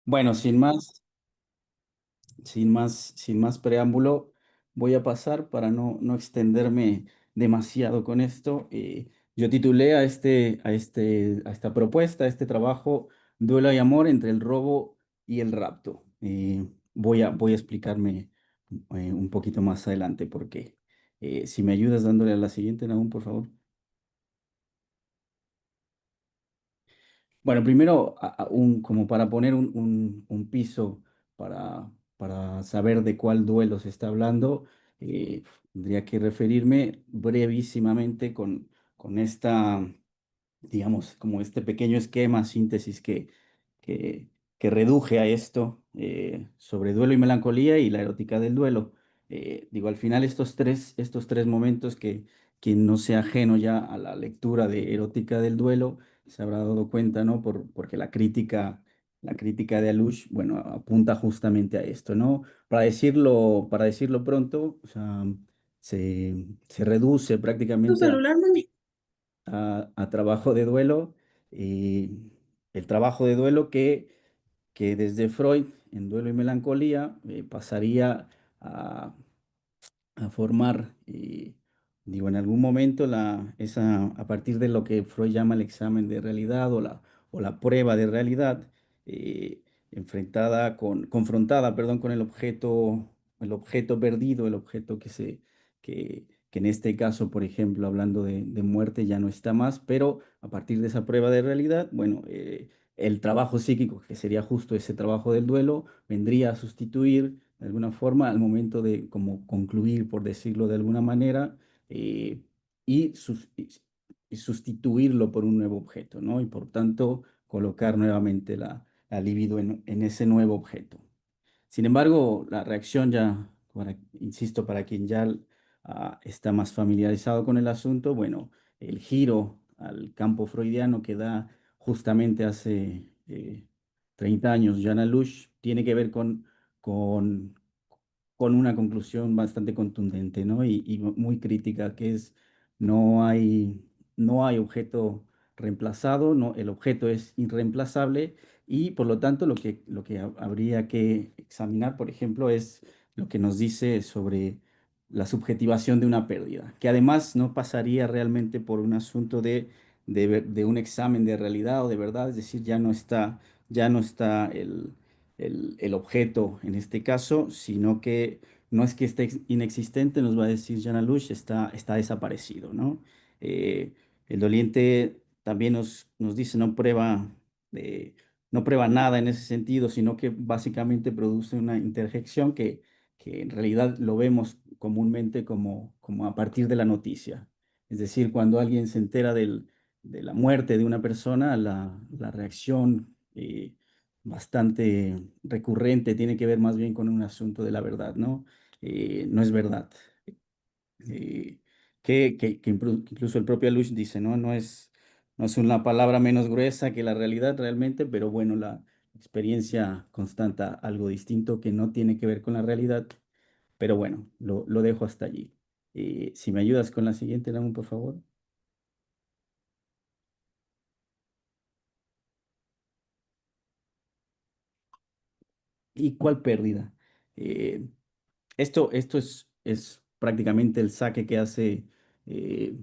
Bueno, sin más preámbulo, voy a pasar para no extenderme demasiado con esto. Yo titulé a esta propuesta, a este trabajo, Duelo y amor entre el robo y el rapto. Voy a explicarme un poquito más adelante por qué. Si me ayudas dándole a la siguiente, Nahum, por favor. Bueno, primero, como para poner un piso para saber de cuál duelo se está hablando, tendría que referirme brevísimamente con esta, digamos, como este pequeño esquema, síntesis que, que reduje a esto sobre duelo y melancolía y la erótica del duelo. Digo, al final estos tres momentos que quien no sea ajeno ya a la lectura de erótica del duelo se habrá dado cuenta, ¿no? Porque la crítica de Alush, bueno, apunta justamente a esto, ¿no? Para decirlo pronto, o sea, se reduce Tu prácticamente celular, mami. a trabajo de duelo, y el trabajo de duelo que desde Freud, en Duelo y Melancolía, pasaría a, a formar, digo, en algún momento, a partir de lo que Freud llama el examen de realidad o la prueba de realidad, eh, confrontada, perdón, con el objeto perdido, el objeto que en este caso, por ejemplo, hablando de muerte, ya no está más, pero a partir de esa prueba de realidad, bueno, el trabajo psíquico, que sería justo ese trabajo del duelo, vendría a sustituir de alguna forma al momento de como concluir, por decirlo de alguna manera, eh, y, sus- y- y sustituirlo por un nuevo objeto, ¿no? Y por tanto colocar nuevamente la libido en ese nuevo objeto. Sin embargo, la reacción ya, insisto, para quien ya está más familiarizado con el asunto, bueno, el giro al campo freudiano que da justamente hace 30 años Jana Lush tiene que ver con, con una conclusión bastante contundente, ¿no? Y muy crítica, que es no hay, no hay objeto reemplazado, no, el objeto es irreemplazable y por lo tanto lo que habría que examinar, por ejemplo, es lo que nos dice sobre la subjetivación de una pérdida, que además no pasaría realmente por un asunto de un examen de realidad o de verdad, es decir, ya no está el objeto en este caso, sino que no es que esté inexistente, nos va a decir Jana Lush, está desaparecido, ¿no? Eh, el doliente también nos dice eh, no prueba nada en ese sentido, sino que básicamente produce una interjección que en realidad lo vemos comúnmente como a partir de la noticia. Es decir, cuando alguien se entera de la muerte de una persona, la reacción bastante recurrente tiene que ver más bien con un asunto de la verdad, ¿no? No es verdad. Eh, que incluso el propio Lush dice, ¿no? No es una palabra menos gruesa que la realidad realmente, pero bueno, la experiencia constata algo distinto que no tiene que ver con la realidad, pero bueno, lo dejo hasta allí. Si me ayudas con la siguiente, Naum, por favor. ¿Y cuál pérdida? Eh, esto es prácticamente el saque que hace eh,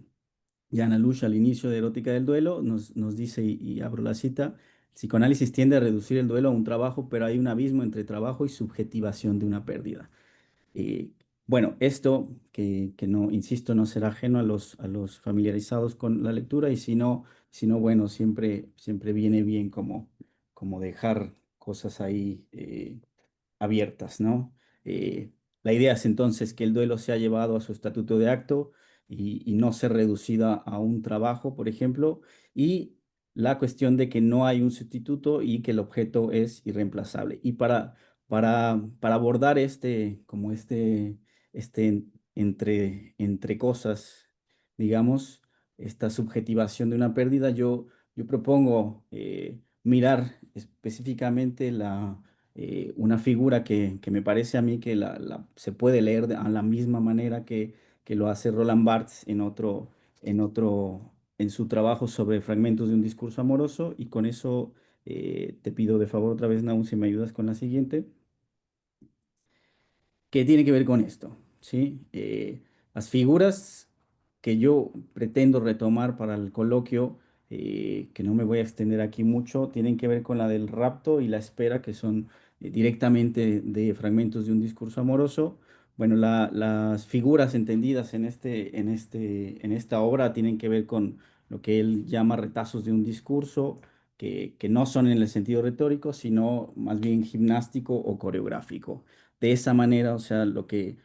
Jana Lush al inicio de Erótica del Duelo. Nos dice, y abro la cita, el psicoanálisis tiende a reducir el duelo a un trabajo, pero hay un abismo entre trabajo y subjetivación de una pérdida. Bueno, esto que no, insisto, no será ajeno a los familiarizados con la lectura y si no, bueno, siempre viene bien como dejar cosas ahí abiertas, ¿no? Eh, la idea es entonces que el duelo sea llevado a su estatuto de acto y no ser reducida a un trabajo, por ejemplo, y la cuestión de que no hay un sustituto y que el objeto es irreemplazable. Y para abordar entre cosas, digamos, esta subjetivación de una pérdida, yo propongo mirar específicamente una figura que me parece a mí que se puede leer a la misma manera que lo hace Roland Barthes en su trabajo sobre fragmentos de un discurso amoroso, y con eso Te pido de favor otra vez, Naum, si me ayudas con la siguiente. ¿Qué tiene que ver con esto? ¿Sí? Las figuras que yo pretendo retomar para el coloquio, que no me voy a extender aquí mucho, tienen que ver con la del rapto y la espera, que son directamente de fragmentos de un discurso amoroso. Bueno, las figuras entendidas en esta obra tienen que ver con lo que él llama retazos de un discurso, que no son en el sentido retórico, sino más bien gimnástico o coreográfico. De esa manera, o sea, lo que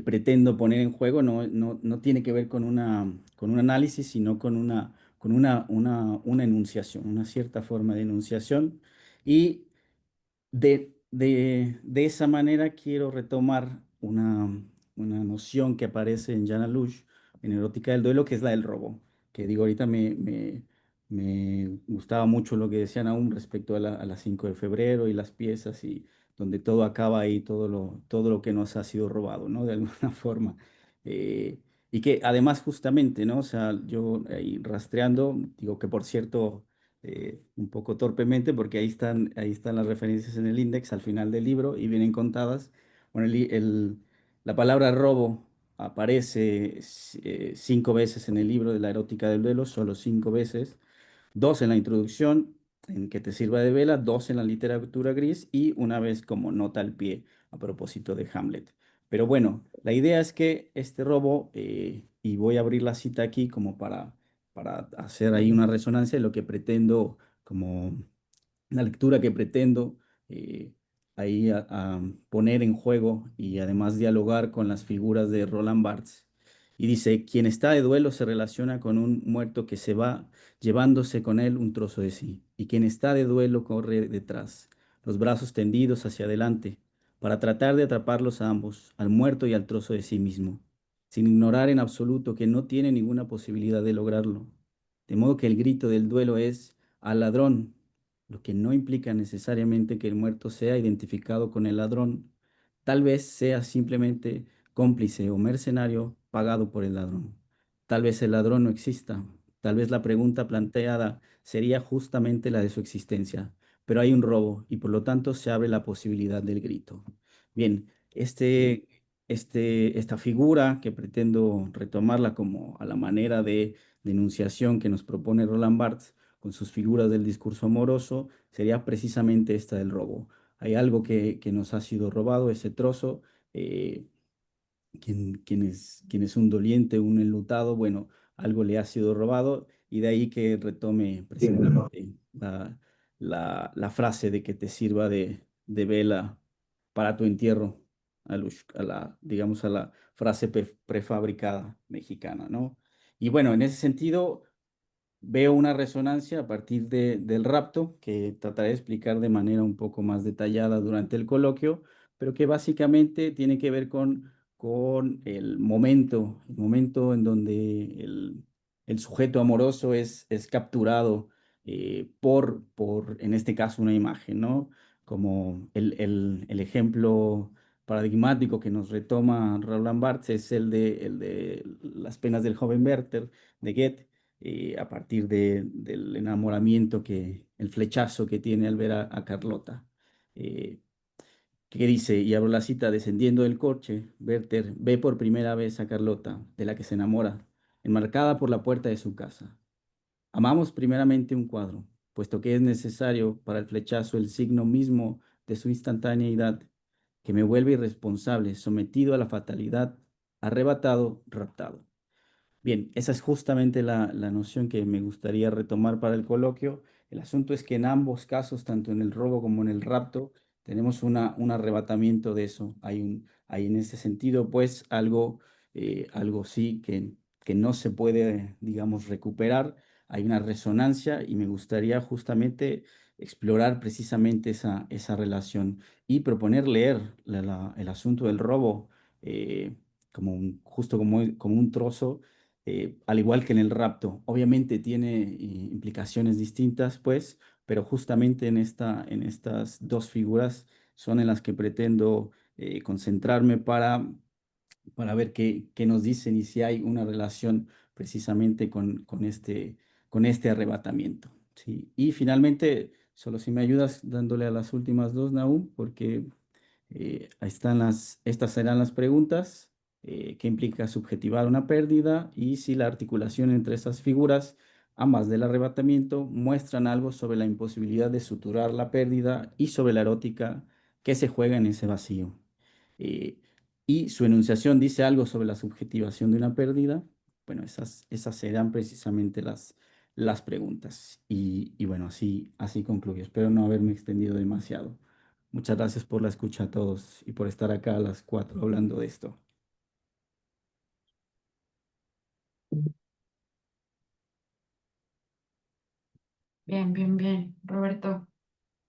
pretendo poner en juego no tiene que ver con un análisis, sino con una enunciación, una cierta forma de enunciación. Y de esa manera quiero retomar una noción que aparece en Jana Lush, en Erótica del Duelo, que es la del robo, que digo, ahorita me gustaba mucho lo que decían aún respecto a las 5 de febrero y las piezas y donde todo acaba ahí, todo lo que nos ha sido robado, ¿no? De alguna forma. Eh, y que además justamente, ¿no? O sea, yo ahí rastreando, digo que por cierto un poco torpemente, porque ahí están las referencias en el index al final del libro y vienen contadas. Bueno, la palabra robo aparece 5 veces en el libro de la erótica del duelo, solo 5 veces. Dos en la introducción, en que te sirva de vela, dos en la literatura gris y una vez como nota al pie a propósito de Hamlet. Pero bueno, la idea es que este robo, y voy a abrir la cita aquí como para hacer ahí una resonancia de lo que pretendo, como la lectura que pretendo eh, ahí a poner en juego y además dialogar con las figuras de Roland Barthes. Y dice, quien está de duelo se relaciona con un muerto que se va llevándose con él un trozo de sí, y quien está de duelo corre detrás, los brazos tendidos hacia adelante, para tratar de atraparlos a ambos, al muerto y al trozo de sí mismo, sin ignorar en absoluto que no tiene ninguna posibilidad de lograrlo. De modo que el grito del duelo es al ladrón, lo que no implica necesariamente que el muerto sea identificado con el ladrón. Tal vez sea simplemente cómplice o mercenario pagado por el ladrón. Tal vez el ladrón no exista. Tal vez la pregunta planteada sería justamente la de su existencia. Pero hay un robo y por lo tanto se abre la posibilidad del grito. Bien, esta figura que pretendo retomarla como a la manera de denunciación que nos propone Roland Barthes, con sus figuras del discurso amoroso, sería precisamente esta del robo. Hay algo que nos ha sido robado, ese trozo. eh, quien es un doliente, un enlutado, bueno, algo le ha sido robado y de ahí que retome precisamente la frase de que te sirva de vela para tu entierro, digamos, a la frase prefabricada mexicana, ¿no? Y bueno, en ese sentido, veo una resonancia a partir del rapto, que trataré de explicar de manera un poco más detallada durante el coloquio, pero que básicamente tiene que ver con el momento en donde el sujeto amoroso es capturado en este caso, una imagen, ¿no? Como el ejemplo paradigmático que nos retoma Roland Barthes es el de las penas del joven Werther de Goethe, a partir del enamoramiento, el flechazo que tiene al ver a Carlota. Eh, que dice, y abro la cita, descendiendo del coche, Werther ve por primera vez a Carlota, de la que se enamora, enmarcada por la puerta de su casa. Amamos primeramente un cuadro, puesto que es necesario para el flechazo el signo mismo de su instantaneidad, que me vuelve irresponsable, sometido a la fatalidad, arrebatado, raptado. Bien, esa es justamente la noción que me gustaría retomar para el coloquio. El asunto es que en ambos casos, tanto en el robo como en el rapto, tenemos un arrebatamiento de eso. Hay en ese sentido, pues, algo sí que no se puede, digamos, recuperar. Hay una resonancia y me gustaría justamente explorar precisamente esa relación y proponer leer el asunto del robo justo como un trozo, al igual que en el rapto. Obviamente tiene implicaciones distintas, pues, pero justamente en estas dos figuras son en las que pretendo concentrarme para ver qué nos dicen y si hay una relación precisamente con este arrebatamiento. ¿Sí? Y finalmente, Solo si me ayudas dándole a las últimas dos, Nahum, porque ahí están estas serán las preguntas. ¿Qué implica subjetivar una pérdida? Y si la articulación entre esas figuras, ambas del arrebatamiento, muestran algo sobre la imposibilidad de suturar la pérdida y sobre la erótica que se juega en ese vacío. Eh, y su enunciación dice algo sobre la subjetivación de una pérdida. Bueno, esas serán precisamente las preguntas. Y bueno, así concluyo. Espero no haberme extendido demasiado. Muchas gracias por la escucha a todos y por estar acá a las 4 hablando de esto. Bien, bien, bien, Roberto.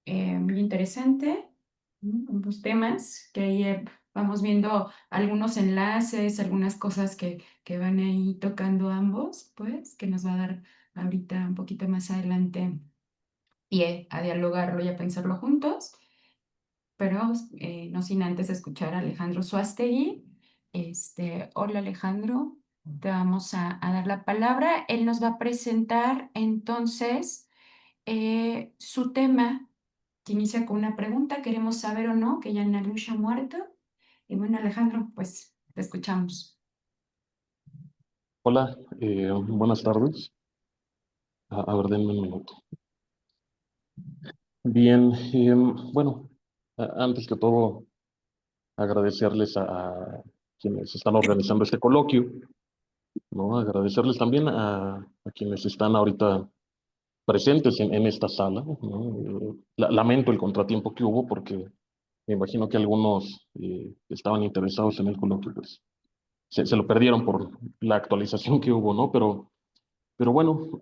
Muy interesante, los temas que ahí vamos viendo algunos enlaces, algunas cosas que van ahí tocando ambos, pues, que nos va a dar ahorita un poquito más adelante pie a dialogarlo y a pensarlo juntos, pero no sin antes escuchar a Alejandro Suástegui. Hola Alejandro, te vamos a dar la palabra. Él nos va a presentar entonces su tema, que inicia con una pregunta: ¿queremos saber o no que Yana Lush ha muerto? Y bueno, Alejandro, pues te escuchamos. Hola, buenas tardes. A ver, denme un minuto. Bien, bueno, antes que todo, agradecerles a quienes están organizando este coloquio, ¿no? Agradecerles también a quienes están ahorita presentes en esta sala, ¿no? Lamento el contratiempo que hubo porque me imagino que algunos que estaban interesados en el coloquio, pues se lo perdieron por la actualización que hubo, ¿no? Pero bueno,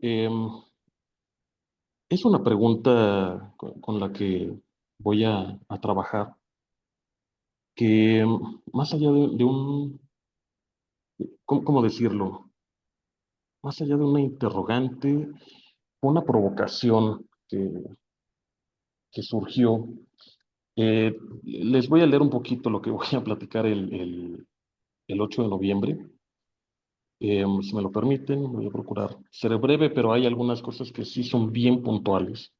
es una pregunta con la que voy a trabajar, que más allá de un, ¿cómo decirlo? Más allá de una interrogante, una provocación que surgió. Les voy a leer un poquito lo que voy a platicar el 8 de noviembre. Si me lo permiten, voy a procurar ser breve, pero hay algunas cosas que sí son bien puntuales.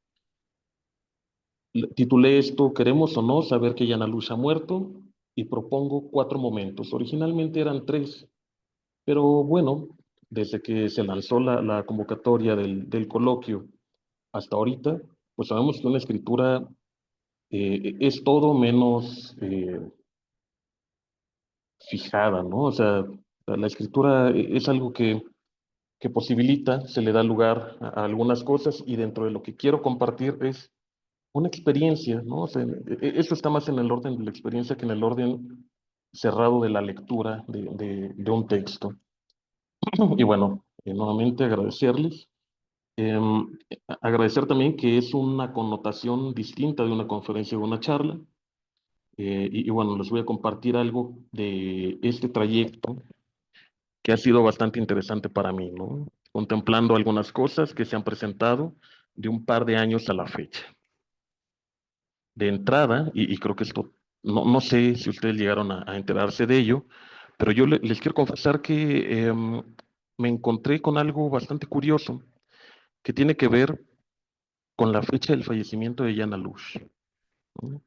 Titulé esto: ¿Queremos o no saber que Yana Luz ha muerto? Y propongo 4 momentos. Originalmente eran 3, pero bueno, desde que se lanzó la convocatoria del coloquio hasta ahorita, pues sabemos que una escritura es todo menos fijada, ¿no? O sea, la escritura es algo que posibilita, se le da lugar a algunas cosas, y dentro de lo que quiero compartir es una experiencia, ¿no? O sea, eso está más en el orden de la experiencia que en el orden cerrado de la lectura de un texto. Y bueno, nuevamente agradecerles. Agradecer también que es una connotación distinta de una conferencia o una charla. Y bueno, les voy a compartir algo de este trayecto que ha sido bastante interesante para mí, ¿no? Contemplando algunas cosas que se han presentado de un par de años a la fecha. De entrada, y creo que esto, no sé si ustedes llegaron a enterarse de ello, pero yo les quiero confesar que me encontré con algo bastante curioso que tiene que ver con la fecha del fallecimiento de Yana Lush, ¿no?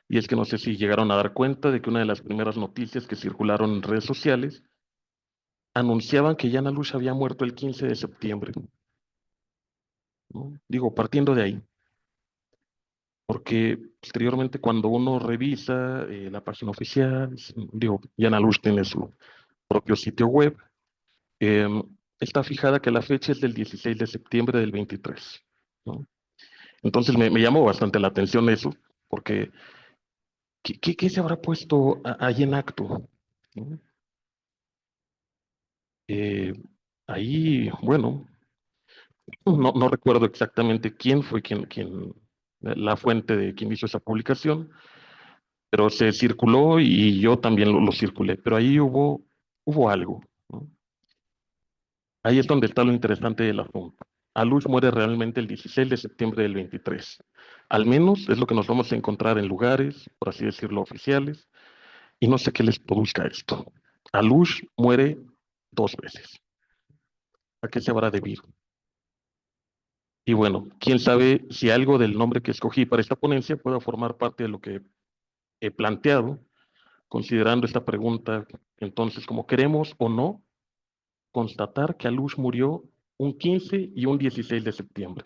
Y es que no sé si llegaron a dar cuenta de que una de las primeras noticias que circularon en redes sociales anunciaban que Yana Lush había muerto el 15 de septiembre, ¿no? Digo, partiendo de ahí, porque posteriormente cuando uno revisa la página oficial, digo, Yana Lush tiene su propio sitio web, eh, está fijada que la fecha es del 16 de septiembre del 23, ¿no? Entonces me llamó bastante la atención eso, porque ¿qué se habrá puesto ahí en acto, ¿no? Eh, Ahí, bueno, no recuerdo exactamente quién fue la fuente de quien hizo esa publicación, pero se circuló y yo también lo circulé, pero ahí hubo algo, ¿no? Ahí es donde está lo interesante del asunto. Alush muere realmente el 16 de septiembre del 23. Al menos es lo que nos vamos a encontrar en lugares, por así decirlo, oficiales, y no sé qué les produzca esto. Alush muere 2 veces. ¿A qué se habrá debido? Y bueno, quién sabe si algo del nombre que escogí para esta ponencia pueda formar parte de lo que he planteado, considerando esta pregunta, entonces, como queremos o no constatar que Alush murió un 15 y un 16 de septiembre.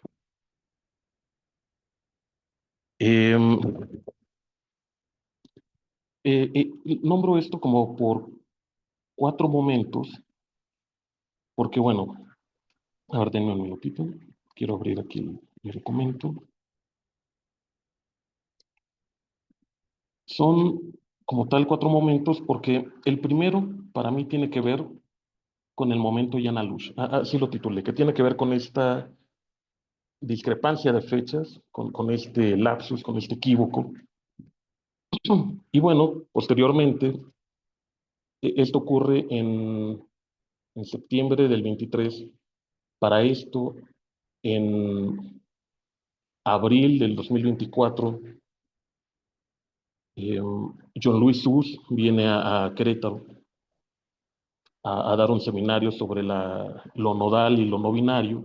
Em, Nombro esto como por 4 momentos, porque bueno, a ver, denme un minutito, quiero abrir aquí mi documento. Son como tal 4 momentos, porque el primero para mí tiene que ver con el momento Jan Alush, así lo titulé, que tiene que ver con esta discrepancia de fechas, con este lapsus, con este equívoco. Y bueno, posteriormente, esto ocurre en septiembre del 23. Para esto, en abril del 2024, John Luis Hus viene a Querétaro a dar un seminario sobre lo nodal y lo no binario.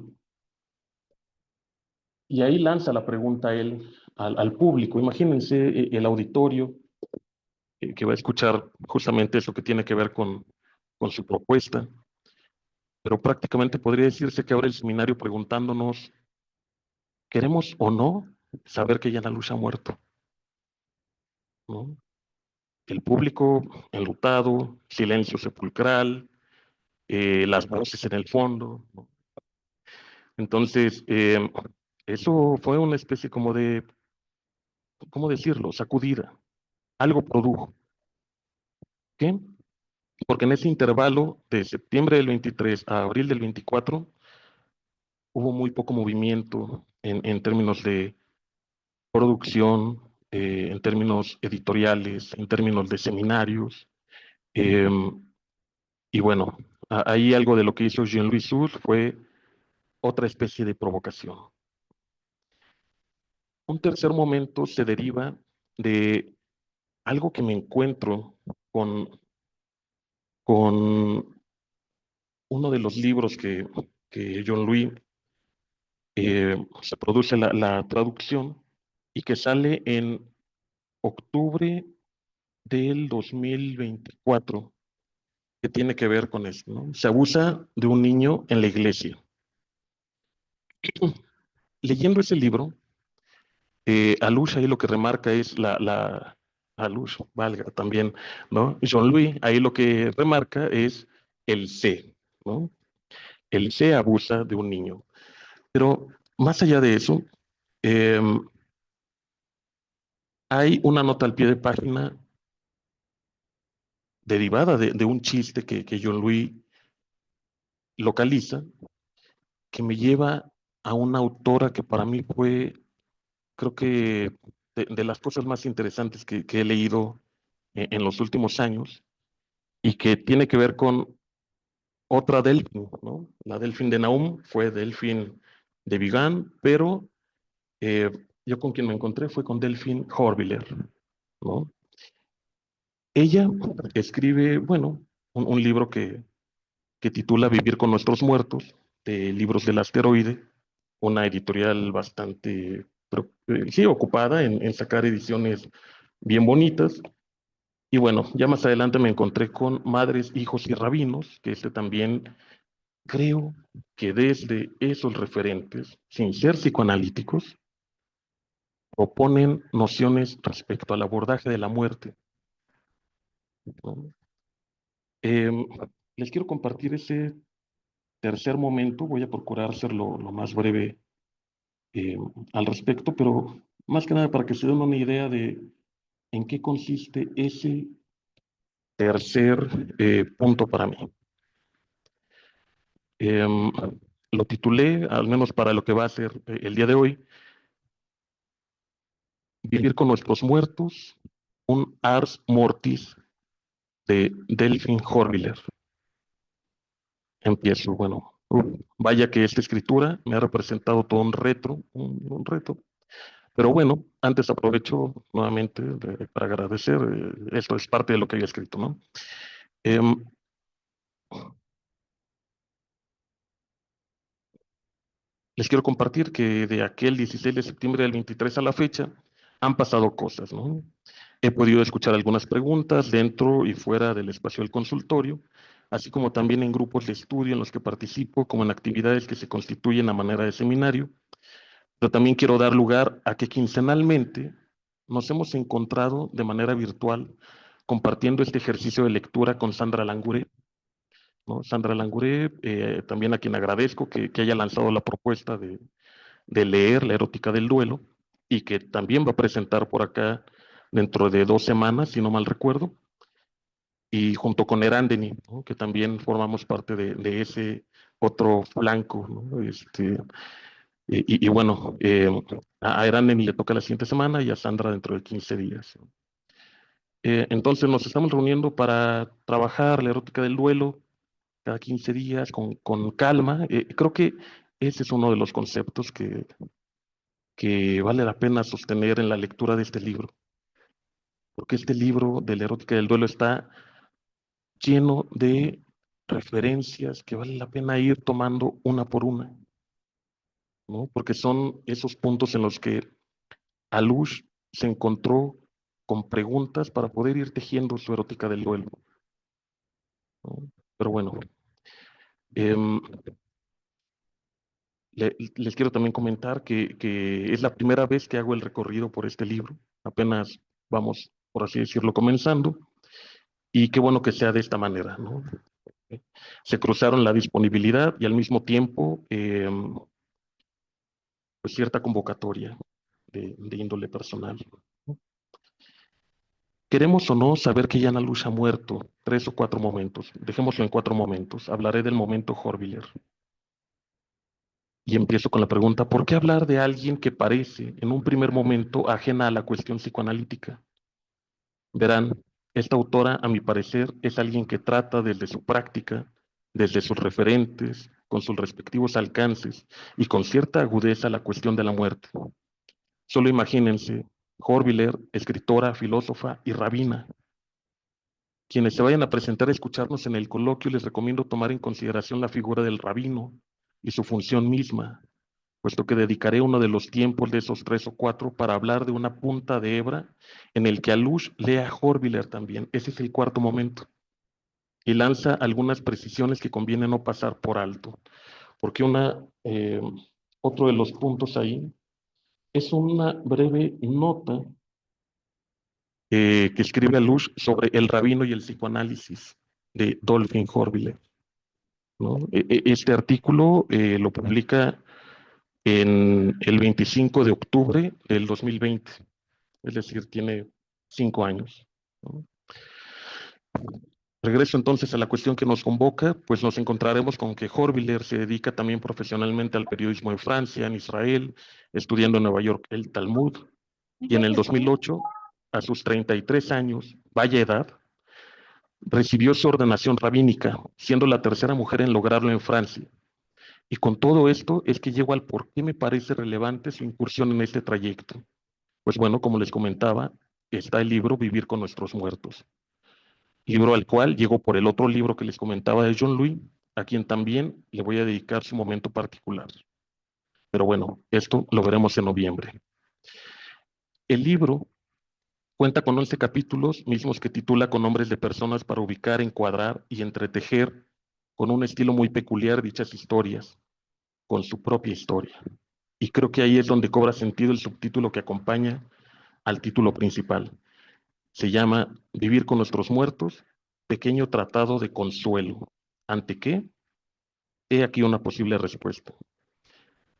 Y ahí lanza la pregunta a él, al público. Imagínense el auditorio que va a escuchar justamente eso que tiene que ver con su propuesta. Pero prácticamente podría decirse que ahora el seminario preguntándonos, ¿queremos o no saber que Yana Luz ha muerto? ¿No? El público enlutado, silencio sepulcral, las voces en el fondo, ¿no? Entonces, eso fue una especie como de, ¿cómo decirlo? Sacudida. Algo produjo. ¿Qué? Porque en ese intervalo de septiembre del 23 a abril del 24 hubo muy poco movimiento en términos de producción, en términos editoriales, en términos de seminarios. eh, y bueno, ahí algo de lo que hizo Jean-Louis Sur fue otra especie de provocación. Un tercer momento se deriva de algo que me encuentro con uno de los libros que Jean-Louis se produce la traducción y que sale en octubre del 2024, que tiene que ver con esto, ¿no? Se abusa de un niño en la iglesia. Leyendo ese libro, Alush ahí lo que remarca es Alush, valga también, ¿no? Jean-Louis ahí lo que remarca es el C, ¿no? El C abusa de un niño. Pero más allá de eso, eh, hay una nota al pie de página derivada de un chiste que Jean-Louis localiza, que me lleva a una autora que para mí fue, creo que, de las cosas más interesantes que he leído en los últimos años y que tiene que ver con otra Delfín, ¿no? La Delfín de Nahum fue Delfín de Vigan, pero eh, yo con quien me encontré fue con Delfín Horviller, ¿no? Ella escribe, bueno, un libro que titula Vivir con nuestros muertos, de Libros del Asteroide, una editorial bastante, sí, ocupada en sacar ediciones bien bonitas. Y bueno, ya más adelante me encontré con Madres, Hijos y Rabinos, que este también creo que desde esos referentes, sin ser psicoanalíticos, proponen nociones respecto al abordaje de la muerte, ¿no? Em, Les quiero compartir ese tercer momento, voy a procurar hacerlo lo más breve eh, al respecto, pero más que nada para que se den una idea de en qué consiste ese tercer punto para mí. Em, lo titulé, al menos para lo que va a ser el día de hoy, Vivir con nuestros muertos, un Ars Mortis de Delphine Horviller. Empiezo, bueno, vaya que esta escritura me ha representado todo un reto. Pero bueno, antes aprovecho nuevamente para agradecer, esto es parte de lo que había escrito, ¿no? Em, les quiero compartir que de aquel 16 de septiembre del 23 a la fecha han pasado cosas, ¿no? He podido escuchar algunas preguntas dentro y fuera del espacio del consultorio, así como también en grupos de estudio en los que participo, como en actividades que se constituyen a manera de seminario. Pero también quiero dar lugar a que quincenalmente nos hemos encontrado de manera virtual compartiendo este ejercicio de lectura con Sandra Languré, ¿no? Sandra Languré, también a quien agradezco que haya lanzado la propuesta de leer La erótica del duelo y que también va a presentar por acá dentro de 2 semanas, si no mal recuerdo, y junto con Erandeni, ¿no? Que también formamos parte de ese otro flanco, ¿no? Y bueno, a Erandeni le toca la siguiente semana y a Sandra dentro de 15 días. Entonces nos estamos reuniendo para trabajar la erótica del duelo cada 15 días con calma. Creo que ese es uno de los conceptos que vale la pena sostener en la lectura de este libro, porque este libro de la erótica del duelo está lleno de referencias que vale la pena ir tomando una por una, ¿no? Porque son esos puntos en los que Alush se encontró con preguntas para poder ir tejiendo su erótica del duelo, ¿no? Pero bueno, em, les quiero también comentar que es la primera vez que hago el recorrido por este libro. Apenas vamos, por así decirlo, comenzando. Y qué bueno que sea de esta manera, ¿no? Se cruzaron la disponibilidad y al mismo tiempo, pues cierta convocatoria de índole personal. Queremos o no saber que Yana Lush ha muerto 3 o 4 momentos. Dejémoslo en 4 momentos. Hablaré del momento Horviller. Y empiezo con la pregunta, ¿por qué hablar de alguien que parece, en un primer momento, ajena a la cuestión psicoanalítica? Verán, esta autora, a mi parecer, es alguien que trata desde su práctica, desde sus referentes, con sus respectivos alcances y con cierta agudeza la cuestión de la muerte. Solo imagínense, Horviller, escritora, filósofa y rabina. Quienes se vayan a presentar a escucharnos en el coloquio, les recomiendo tomar en consideración la figura del rabino y su función misma, puesto que dedicaré uno de los tiempos de esos 3 o 4 para hablar de una punta de hebra en el que Alush lea a Horviller también. Ese es el cuarto momento. Y lanza algunas precisiones que conviene no pasar por alto, porque otro de los puntos ahí es una breve nota que escribe Alush sobre el rabino y el psicoanálisis de Dolphin Horviller, ¿no? Este artículo lo publica en el 25 de octubre del 2020, es decir, tiene 5 años, ¿no? Regreso entonces a la cuestión que nos convoca, pues nos encontraremos con que Horviller se dedica también profesionalmente al periodismo en Francia, en Israel, estudiando en Nueva York el Talmud, y en el 2008, a sus 33 años, vaya edad, recibió su ordenación rabínica, siendo la tercera mujer en lograrlo en Francia. Y con todo esto es que llego al por qué me parece relevante su incursión en este trayecto. Pues bueno, como les comentaba, está el libro Vivir con nuestros muertos, libro al cual llegó por el otro libro que les comentaba de John Louis, a quien también le voy a dedicar su momento particular. Pero bueno, esto lo veremos en noviembre. El libro cuenta con 11 capítulos, mismos que titula con nombres de personas para ubicar, encuadrar y entretejer con un estilo muy peculiar dichas historias, con su propia historia. Y creo que ahí es donde cobra sentido el subtítulo que acompaña al título principal. Se llama Vivir con nuestros muertos, pequeño tratado de consuelo. ¿Ante qué? He aquí una posible respuesta.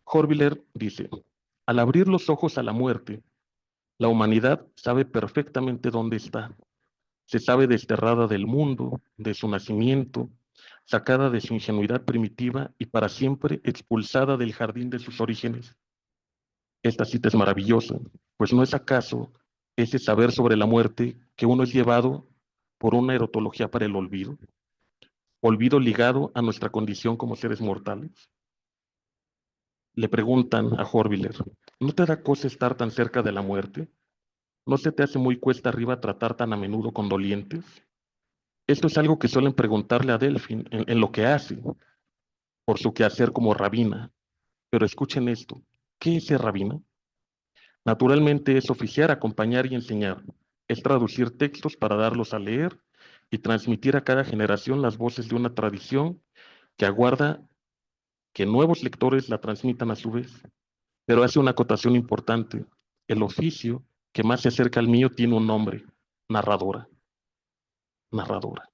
Horviller dice, al abrir los ojos a la muerte, la humanidad sabe perfectamente dónde está. Se sabe desterrada del mundo, de su nacimiento, sacada de su ingenuidad primitiva y para siempre expulsada del jardín de sus orígenes. Esta cita es maravillosa, pues no es acaso ese saber sobre la muerte que uno es llevado por una erotología para el olvido ligado a nuestra condición como seres mortales. Le preguntan a Horviller, ¿no te da cosa estar tan cerca de la muerte? ¿No se te hace muy cuesta arriba tratar tan a menudo con dolientes? Esto es algo que suelen preguntarle a Delfín en lo que hace, por su quehacer como rabina, Pero escuchen esto, ¿qué es ser rabina? Naturalmente es oficiar, acompañar y enseñar. Es traducir textos para darlos a leer y transmitir a cada generación las voces de una tradición que aguarda que nuevos lectores la transmitan a su vez. Pero hace una acotación importante. El oficio que más se acerca al mío tiene un nombre, narradora, narradora.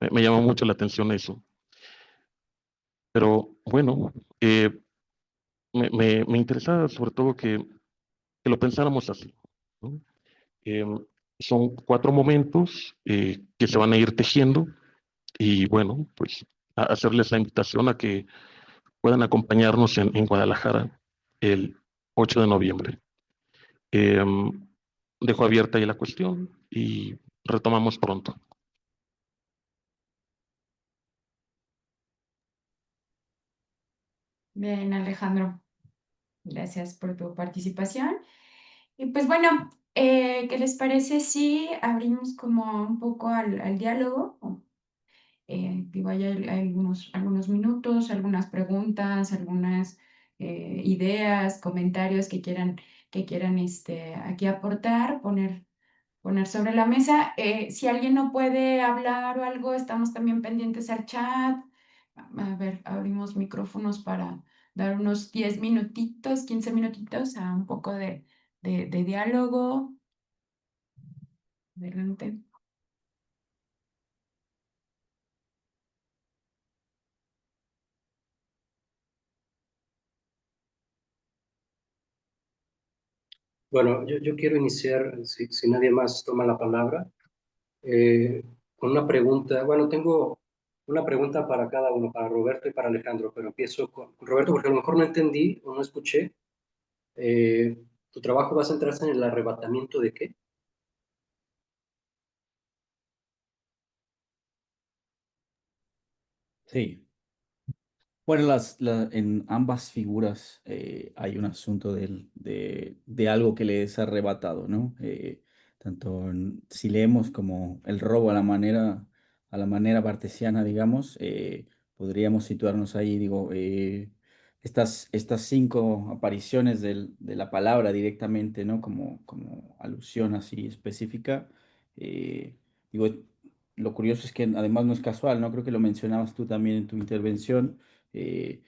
Me llama mucho la atención eso. Pero bueno, me interesa sobre todo que lo pensáramos así, ¿no? Eh, Son 4 momentos que se van a ir tejiendo y bueno, pues hacerles la invitación a que puedan acompañarnos en Guadalajara el 8 de noviembre. Eh, Dejo abierta ahí la cuestión y retomamos pronto. Bien, Alejandro, gracias por tu participación. Y pues bueno, ¿qué les parece si abrimos como un poco al diálogo? Digo, hay algunos minutos, algunas preguntas, algunas ideas, comentarios que quieran aquí aportar, poner sobre la mesa. Si alguien no puede hablar o algo, estamos también pendientes al chat. A ver, abrimos micrófonos para dar unos 10 minutitos, 15 minutitos a un poco de diálogo. Adelante. Bueno, yo quiero iniciar, si nadie más toma la palabra, eh, con una pregunta. Bueno, tengo una pregunta para cada uno, para Roberto y para Alejandro, pero empiezo con Roberto porque a lo mejor no entendí o no escuché. ¿Tu trabajo va a centrarse en el arrebatamiento de qué? Sí. Bueno, en ambas figuras hay un asunto de algo que le es arrebatado, ¿no? Si leemos como el robo a la manera bartesiana, digamos, podríamos situarnos ahí, digo, estas 5 apariciones de la palabra directamente, ¿no? Como alusión así específica. Digo, lo curioso es que además no es casual, ¿no? Creo que lo mencionabas tú también en tu intervención. eh,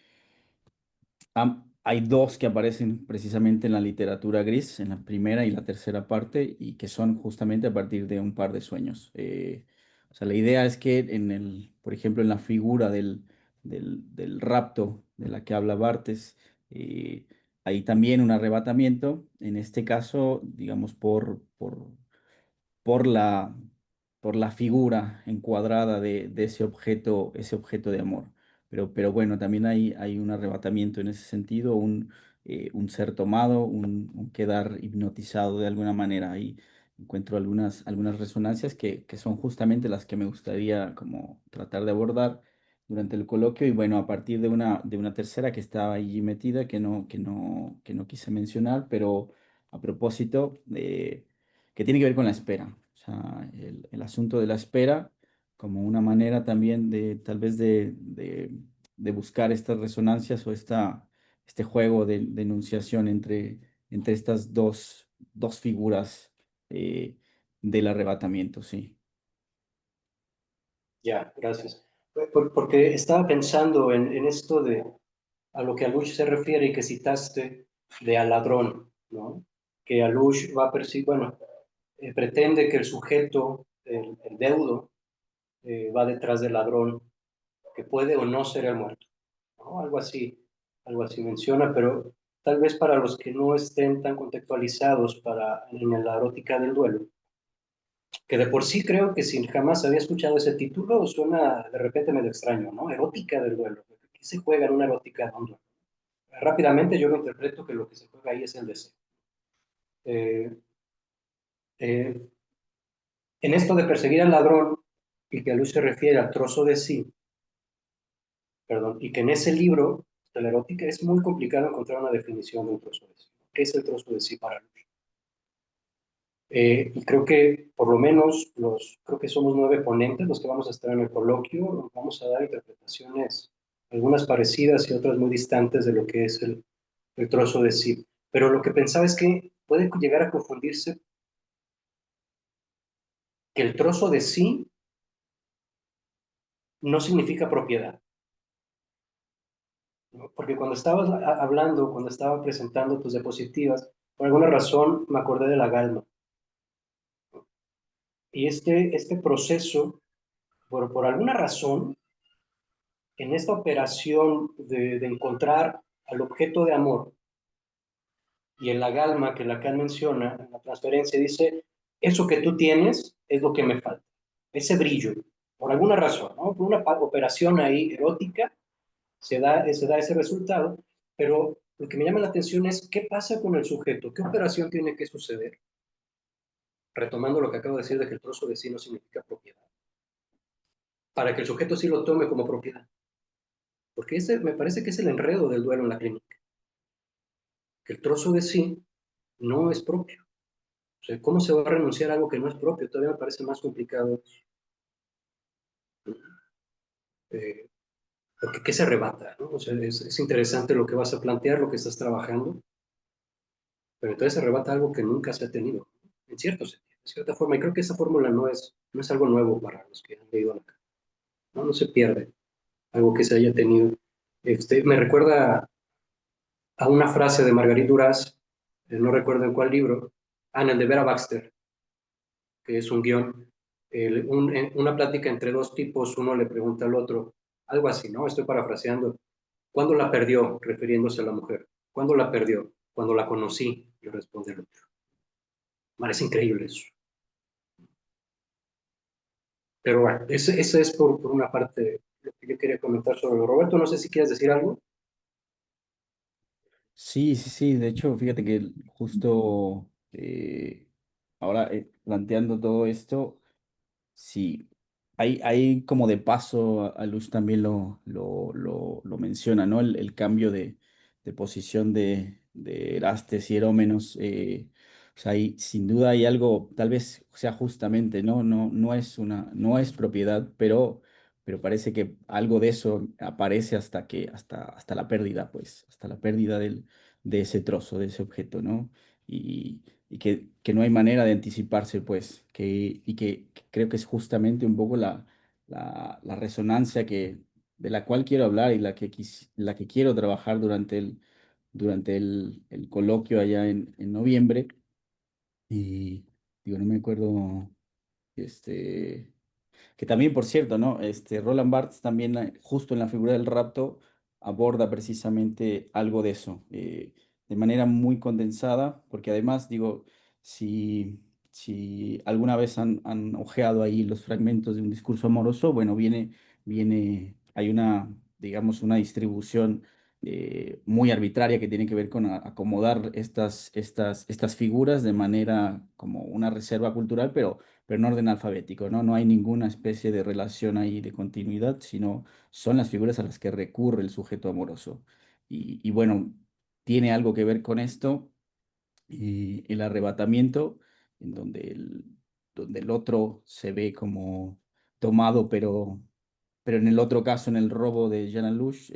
Hay dos que aparecen precisamente en la literatura gris, en la primera y la tercera parte, y que son justamente a partir de un par de sueños. O sea, la idea es que por ejemplo, en la figura del rapto de la que habla Bartes, hay también un arrebatamiento, en este caso, digamos, por la, por la figura encuadrada de ese objeto de amor. Pero bueno, también hay un arrebatamiento en ese sentido, un ser tomado, un quedar hipnotizado de alguna manera. Ahí encuentro algunas resonancias que son justamente las que me gustaría como tratar de abordar durante el coloquio y bueno, a partir de una tercera que estaba allí metida que no quise mencionar, pero a propósito que tiene que ver con la espera. O sea, el asunto de la espera como una manera también de tal vez de buscar estas resonancias o este juego de enunciación entre estas dos figuras eh, del arrebatamiento, sí. Ya, gracias. Porque estaba pensando en esto de a lo que Alush se refiere y que citaste de al ladrón, ¿no? Que Alush va a perseguir, bueno, pretende que el sujeto, el deudo, va detrás del ladrón, que puede o no ser el muerto, ¿no? Algo así menciona, pero tal vez para los que no estén tan contextualizados en la erótica del duelo, que de por sí creo que si jamás había escuchado ese título, suena de repente medio extraño, ¿no? Erótica del duelo. ¿Qué se juega en una erótica de un duelo? Rápidamente yo lo interpreto que lo que se juega ahí es el deseo. Eh, eh, en esto de perseguir al ladrón, y que a Luis se refiere al trozo de sí, perdón, y que en ese libro de la erótica es muy complicado encontrar una definición de un trozo de sí. ¿Qué es el trozo de sí para Luis? Y creo que por lo menos creo que somos 9 ponentes los que vamos a estar en el coloquio, vamos a dar interpretaciones algunas parecidas y otras muy distantes de lo que es el trozo de sí. Pero lo que pensaba es que puede llegar a confundirse que el trozo de sí no significa propiedad, ¿no? Porque cuando estabas hablando, cuando estaba presentando tus diapositivas, por alguna razón me acordé de la galma. Y este proceso, por alguna razón, en esta operación de encontrar al objeto de amor y en la galma que Lacan menciona, en la transferencia, dice, eso que tú tienes es lo que me falta, ese brillo, por alguna razón, ¿no? Por una operación ahí erótica se da ese resultado, pero lo que me llama la atención es qué pasa con el sujeto, qué operación tiene que suceder, retomando lo que acabo de decir de que el trozo de sí no significa propiedad, para que el sujeto sí lo tome como propiedad. Porque ese me parece que es el enredo del duelo en la clínica, que el trozo de sí no es propio. O sea, ¿cómo se va a renunciar a algo que no es propio? Todavía me parece más complicado. Eh, porque ¿qué se arrebata? ¿No? O sea, es interesante lo que vas a plantear, lo que estás trabajando, pero entonces se arrebata algo que nunca se ha tenido, ¿no? En cierto sentido, de cierta forma. Y creo que esa fórmula no es algo nuevo para los que han leído acá. ¿No? No se pierde algo que se haya tenido. Me recuerda a una frase de Marguerite Duras, no recuerdo en cuál libro, en el de Vera Baxter, que es un guión, una plática entre dos tipos, uno le pregunta al otro, algo así, ¿no? Estoy parafraseando. ¿Cuándo la perdió? Refiriéndose a la mujer. ¿Cuándo la perdió? Cuando la conocí, le responde el otro. Parece increíble eso. Pero bueno, ese es por una parte lo que yo quería comentar sobre lo. Roberto, no sé si quieres decir algo. Sí, sí, sí. De hecho, fíjate que justo ahora planteando todo esto. Sí, hay como de paso, a Luz también lo menciona, ¿no? El cambio de posición de Erastes y Herómenos. O sea, sin duda hay algo, tal vez sea justamente, ¿no? No es propiedad, pero parece que algo de eso aparece hasta la pérdida, pues, hasta la pérdida de ese trozo, de ese objeto, ¿no? Y que no hay manera de anticiparse, pues, que creo que es justamente un poco la resonancia de la cual quiero hablar y la que quiero trabajar durante el coloquio allá en noviembre. Y digo, no me acuerdo, este, que también, por cierto, ¿no? Roland Barthes también, justo en la figura del rapto, aborda precisamente algo de eso, de manera muy condensada, porque además, digo, si alguna vez han ojeado ahí los fragmentos de un discurso amoroso, bueno, hay digamos, una distribución muy arbitraria que tiene que ver con acomodar estas figuras de manera como una reserva cultural, pero en orden alfabético, ¿no? No hay ninguna especie de relación ahí de continuidad, sino son las figuras a las que recurre el sujeto amoroso. Y bueno, tiene algo que ver con esto, el arrebatamiento, en donde el otro se ve como tomado, pero en el otro caso, en el robo de Jean Lelouch,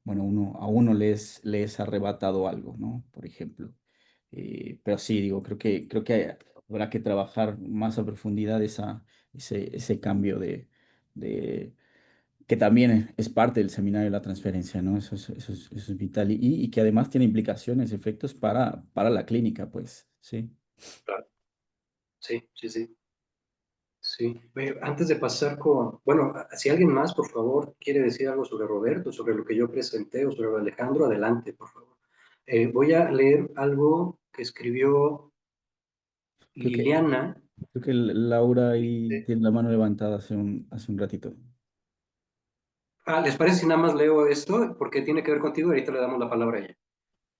bueno, a uno le es arrebatado algo, ¿no? Por ejemplo. Pero sí, digo, creo que habrá que trabajar más a profundidad ese cambio de que también es parte del seminario de la transferencia, ¿no? Eso es vital y que además tiene implicaciones, efectos para la clínica, pues, sí. Claro. Sí, sí, sí. Sí. Antes de pasar con, bueno, si alguien más, por favor, quiere decir algo sobre Roberto, sobre lo que yo presenté o sobre Alejandro, adelante, por favor. Voy a leer algo que escribió Creo que, Liliana. creo que Laura ahí eh, tiene la mano levantada hace un ratito. ¿Les parece si nada más leo esto? Porque tiene que ver contigo y ahorita le damos la palabra a ella.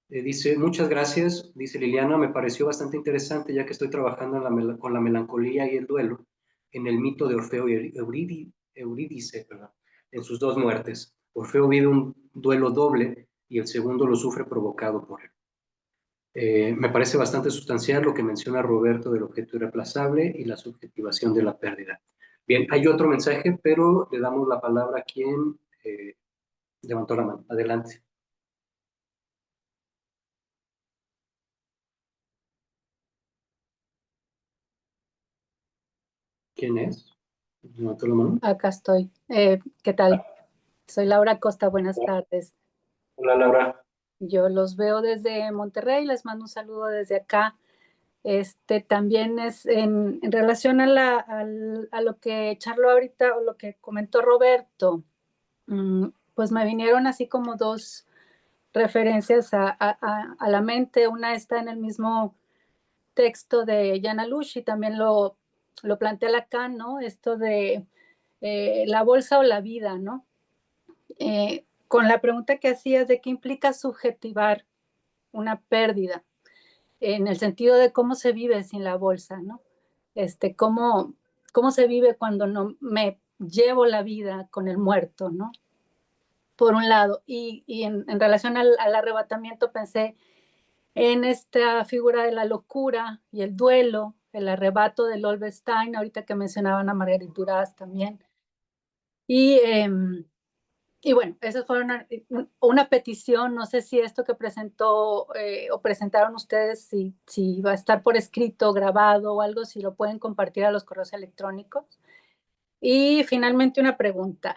Dice, muchas gracias, dice Liliana, me pareció bastante interesante ya que estoy trabajando con la melancolía y el duelo en el mito de Orfeo y Eurídice, perdón, en sus dos muertes. Orfeo vive un duelo doble y el segundo lo sufre provocado por él. Me parece bastante sustancial lo que menciona Roberto del objeto irreemplazable y la subjetivación de la pérdida. Bien, hay otro mensaje, pero le damos la palabra a quien Levantó la mano. Adelante. ¿Quién es? Levantó la mano. Acá estoy. ¿Qué tal? Soy Laura Costa, buenas tardes. Hola, Laura. Yo los veo desde Monterrey, les mando un saludo desde acá. También es en relación a lo que charló ahorita o lo que comentó Roberto, pues me vinieron así como dos referencias a la mente. Una está en el mismo texto de Jana Lush y también lo plantea Lacan, ¿no? Esto de la bolsa o la vida, ¿no? Con la pregunta que hacías de qué implica subjetivar una pérdida, en el sentido de cómo se vive sin la bolsa, ¿no? Cómo se vive cuando no me llevo la vida con el muerto, ¿no? Por un lado, y en relación al arrebatamiento pensé en esta figura de la locura y el duelo, el arrebato de Lolbestein, ahorita que mencionaban a Marguerite Duras también. Y y bueno, esas fueron una petición, no sé si esto que presentó o presentaron ustedes, si va a estar por escrito, grabado o algo, si lo pueden compartir a los correos electrónicos. Y finalmente una pregunta,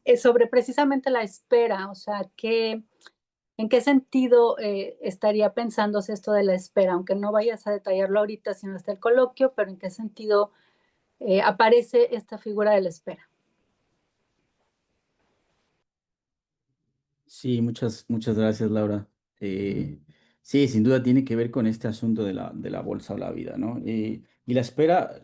es sobre precisamente la espera, o sea, ¿en qué sentido estaría pensándose esto de la espera? Aunque no vayas a detallarlo ahorita, sino hasta el coloquio, pero ¿en qué sentido aparece esta figura de la espera? Sí, muchas gracias, Laura. Sí, sin duda tiene que ver con este asunto de la bolsa o la vida, ¿no? Y la espera,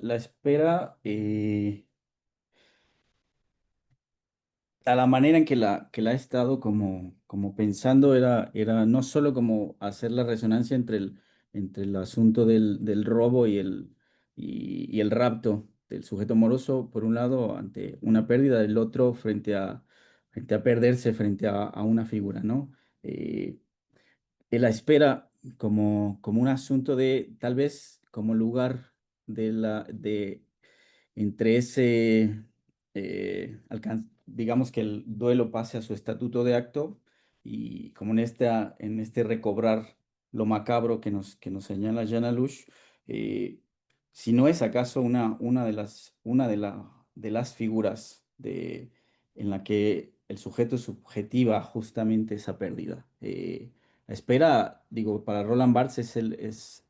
a la manera en que la he estado como pensando era no solo como hacer la resonancia entre el asunto del robo y el rapto del sujeto moroso, por un lado, ante una pérdida, del otro, frente a perderse, frente a una figura, ¿no? Eh, en la espera como un asunto de, tal vez, como lugar de entre ese, digamos que el duelo pase a su estatuto de acto y como en este recobrar lo macabro que nos señala Jana Lush, eh, si no es acaso una de las figuras en la que el sujeto subjetiva justamente esa pérdida. La espera, digo, para Roland Barthes es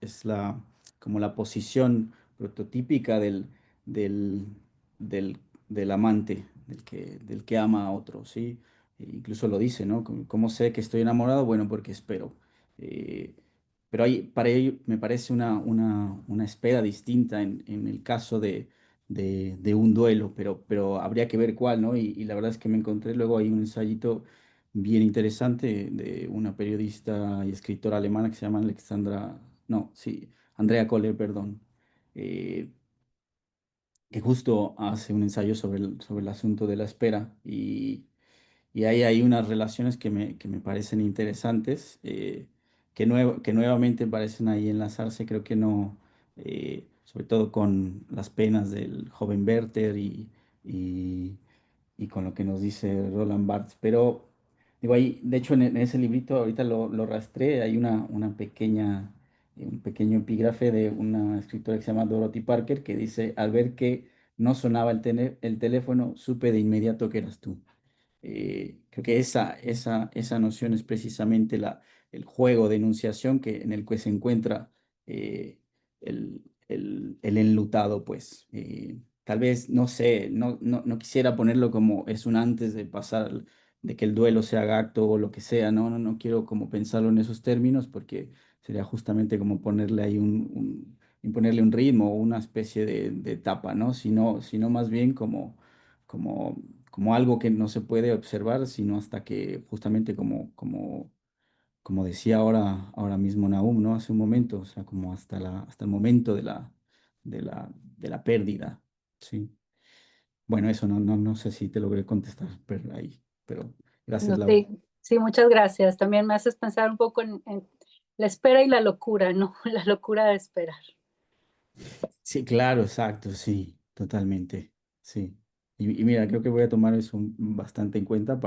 como la posición prototípica del, del, del amante, del que ama a otro, ¿sí? E incluso lo dice, ¿no? ¿Cómo sé que estoy enamorado? Bueno, porque espero. Eh, pero para ello me parece una espera distinta en el caso de un duelo, pero habría que ver cuál, ¿no? Y la verdad es que me encontré luego ahí un ensayito bien interesante de una periodista y escritora alemana que se llama no, sí, Andrea Koller, perdón, eh, que justo hace un ensayo sobre el asunto de la espera y ahí hay unas relaciones que me parecen interesantes, que nuevamente parecen ahí enlazarse, creo que no, sobre todo con las penas del joven Werther y, y con lo que nos dice Roland Barthes, pero digo ahí, de hecho en ese librito ahorita lo rastré, hay una pequeña, un pequeño epígrafe de una escritora que se llama Dorothy Parker que dice, al ver que no sonaba el teléfono, supe de inmediato que eras tú. Creo que esa noción es precisamente el juego de enunciación en el que se encuentra el enlutado, pues. Tal vez, no sé, no quisiera ponerlo como es un antes de pasar, de que el duelo se haga acto o lo que sea, no quiero como pensarlo en esos términos porque sería justamente como ponerle ahí imponerle un ritmo o una especie de etapa, ¿no? Sino más bien como como algo que no se puede observar, sino hasta que justamente como decía ahora mismo Nahum, ¿no? Hace un momento, o sea, como hasta el momento de la pérdida, ¿sí? Bueno, eso no sé si te logré contestar ahí, pero gracias, No, Laura. sí, sí, muchas gracias. También me haces pensar un poco en la espera y la locura, ¿no? La locura de esperar. Sí, claro, exacto, sí, totalmente, sí. Y mira, creo que voy a tomar eso bastante en cuenta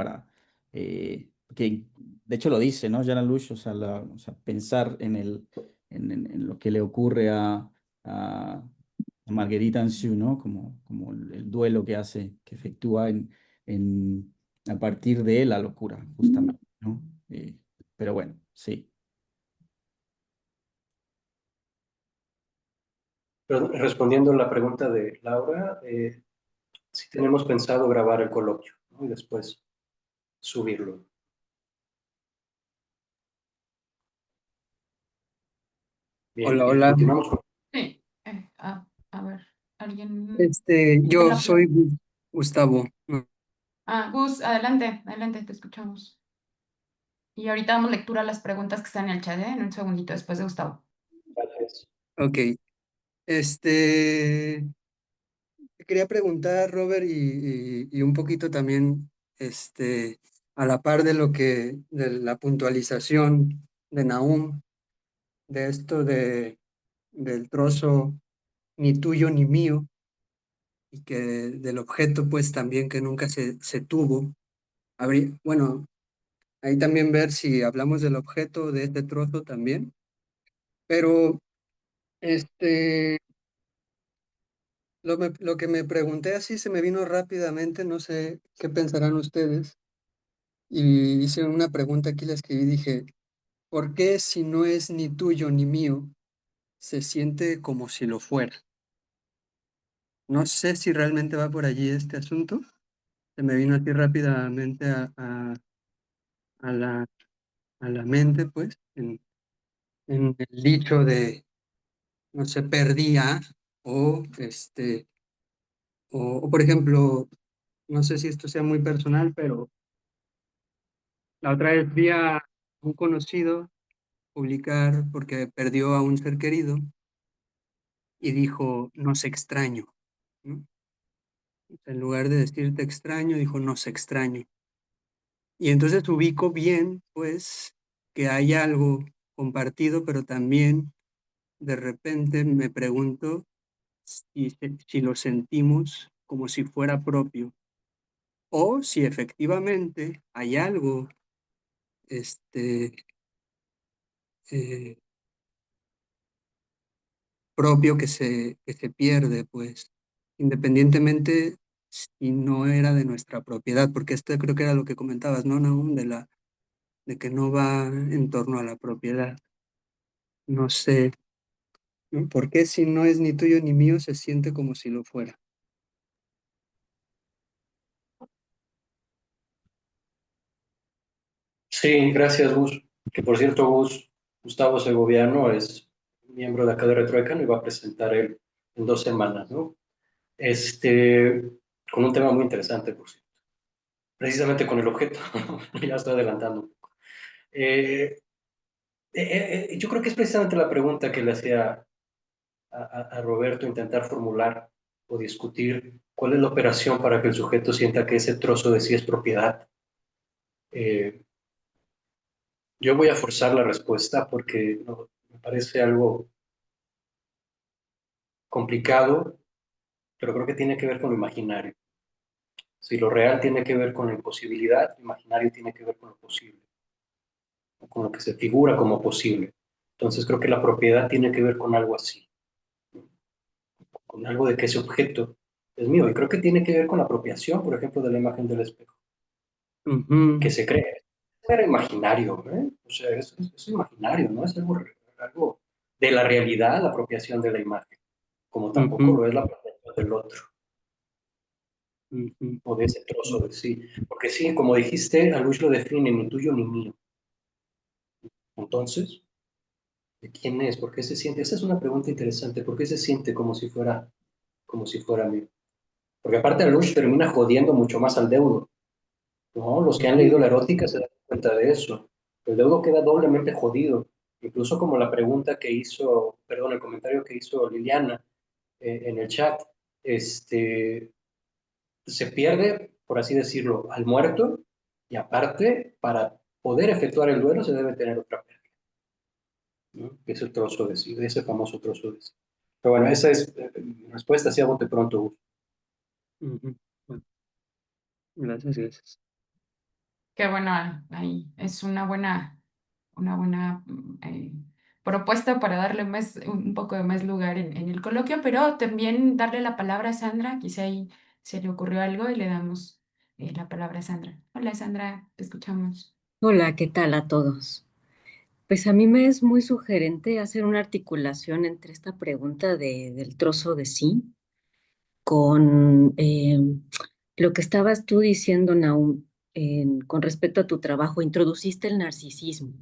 que de hecho lo dice, ¿no? Jean Lelouch, o sea, pensar en lo que le ocurre a Marguerite Ansiou, ¿no? Como el duelo que hace, que efectúa a partir de la locura, justamente, ¿no? Pero bueno, sí. Pero respondiendo a la pregunta de Laura, sí tenemos pensado grabar el coloquio, ¿no? Y después subirlo. Bien, Hola, y hola. continuamos con... Sí. A ver, ¿alguien? ¿Alguien Yo la soy pregunta? Gustavo. Gus, adelante, adelante, te escuchamos. Y ahorita damos lectura a las preguntas que están en el chat, ¿eh? En un segundito, después de Gustavo. Gracias. Ok. Te quería preguntar, Robert, y un poquito también, a la par de de la puntualización de Nahum, de esto del trozo ni tuyo ni mío, y que del objeto, pues también que nunca se tuvo. Bueno, ahí también ver si hablamos del objeto de este trozo también, pero este, lo que me pregunté así se me vino rápidamente, no sé qué pensarán ustedes, y hice una pregunta aquí, la escribí, dije, ¿por qué si no es ni tuyo ni mío, se siente como si lo fuera? No sé si realmente va por allí este asunto, se me vino así rápidamente a a la mente, pues, en el dicho de, no sé, perdía, o o por ejemplo, no sé si esto sea muy personal, pero la otra vez vi a un conocido publicar porque perdió a un ser querido y dijo, nos extraño, ¿no? En lugar de decir te extraño, dijo, nos extraño. Y entonces ubico bien, pues, que hay algo compartido, pero también de repente me pregunto si lo sentimos como si fuera propio o si efectivamente hay algo este, eh, propio que se pierde, pues, independientemente si no era de nuestra propiedad, porque esto creo que era lo que comentabas, ¿no, Nahum? De que no va en torno a la propiedad. No sé, ¿no? ¿Por qué si no es ni tuyo ni mío se siente como si lo fuera? Sí, gracias, Gus. Que por cierto, Gustavo Segoviano es miembro de acá de Retroecano y va a presentar él en 2 semanas, ¿no? Con un tema muy interesante, por cierto. Precisamente con el objeto. Ya estoy adelantando. Eh, yo creo que es precisamente la pregunta que le hacía a Roberto, intentar formular o discutir cuál es la operación para que el sujeto sienta que ese trozo de sí es propiedad. Eh, yo voy a forzar la respuesta porque no, me parece algo complicado, pero creo que tiene que ver con lo imaginario. Si lo real tiene que ver con la imposibilidad, lo imaginario tiene que ver con lo posible, con lo que se figura como posible. Entonces creo que la propiedad tiene que ver con algo así, con algo de que ese objeto es mío. Y creo que tiene que ver con la apropiación, por ejemplo, de la imagen del espejo, que Ujú, se cree. Era imaginario, ¿eh? O sea, es imaginario, ¿no? Es algo de la realidad, la apropiación de la imagen, como tampoco ujú, lo es la apropiación del otro, ujú, o de ese trozo de sí. Porque sí, como dijiste, a Luis lo define ni tuyo ni mío. Entonces, ¿de quién es? ¿Por qué se siente? Esa es una pregunta interesante. ¿Por qué se siente como si fuera mío? Porque aparte Alush termina jodiendo mucho más al deudo, ¿no? Los que han leído ujú, la erótica se dan cuenta de eso. El deudo queda doblemente jodido. Incluso como la pregunta que hizo, perdón, el comentario que hizo Liliana en el chat, se pierde, por así decirlo, al muerto y aparte, para poder efectuar el duelo se debe tener otra pérdida, ¿no? Que es el trozo de sí, de ese famoso trozo de sí. Pero bueno, esa es mi respuesta, así a bote pronto. ujú. Bueno, gracias, gracias. Qué bueno, ahí es una buena propuesta para darle un poco de más lugar en el coloquio, pero también darle la palabra a Sandra, quizá ahí se le ocurrió algo y le damos la palabra a Sandra. Hola Sandra, te escuchamos. Hola, ¿qué tal a todos? Pues a mí me es muy sugerente hacer una articulación entre esta pregunta del trozo de sí con lo que estabas tú diciendo, Nahum, con respecto a tu trabajo. Introduciste el narcisismo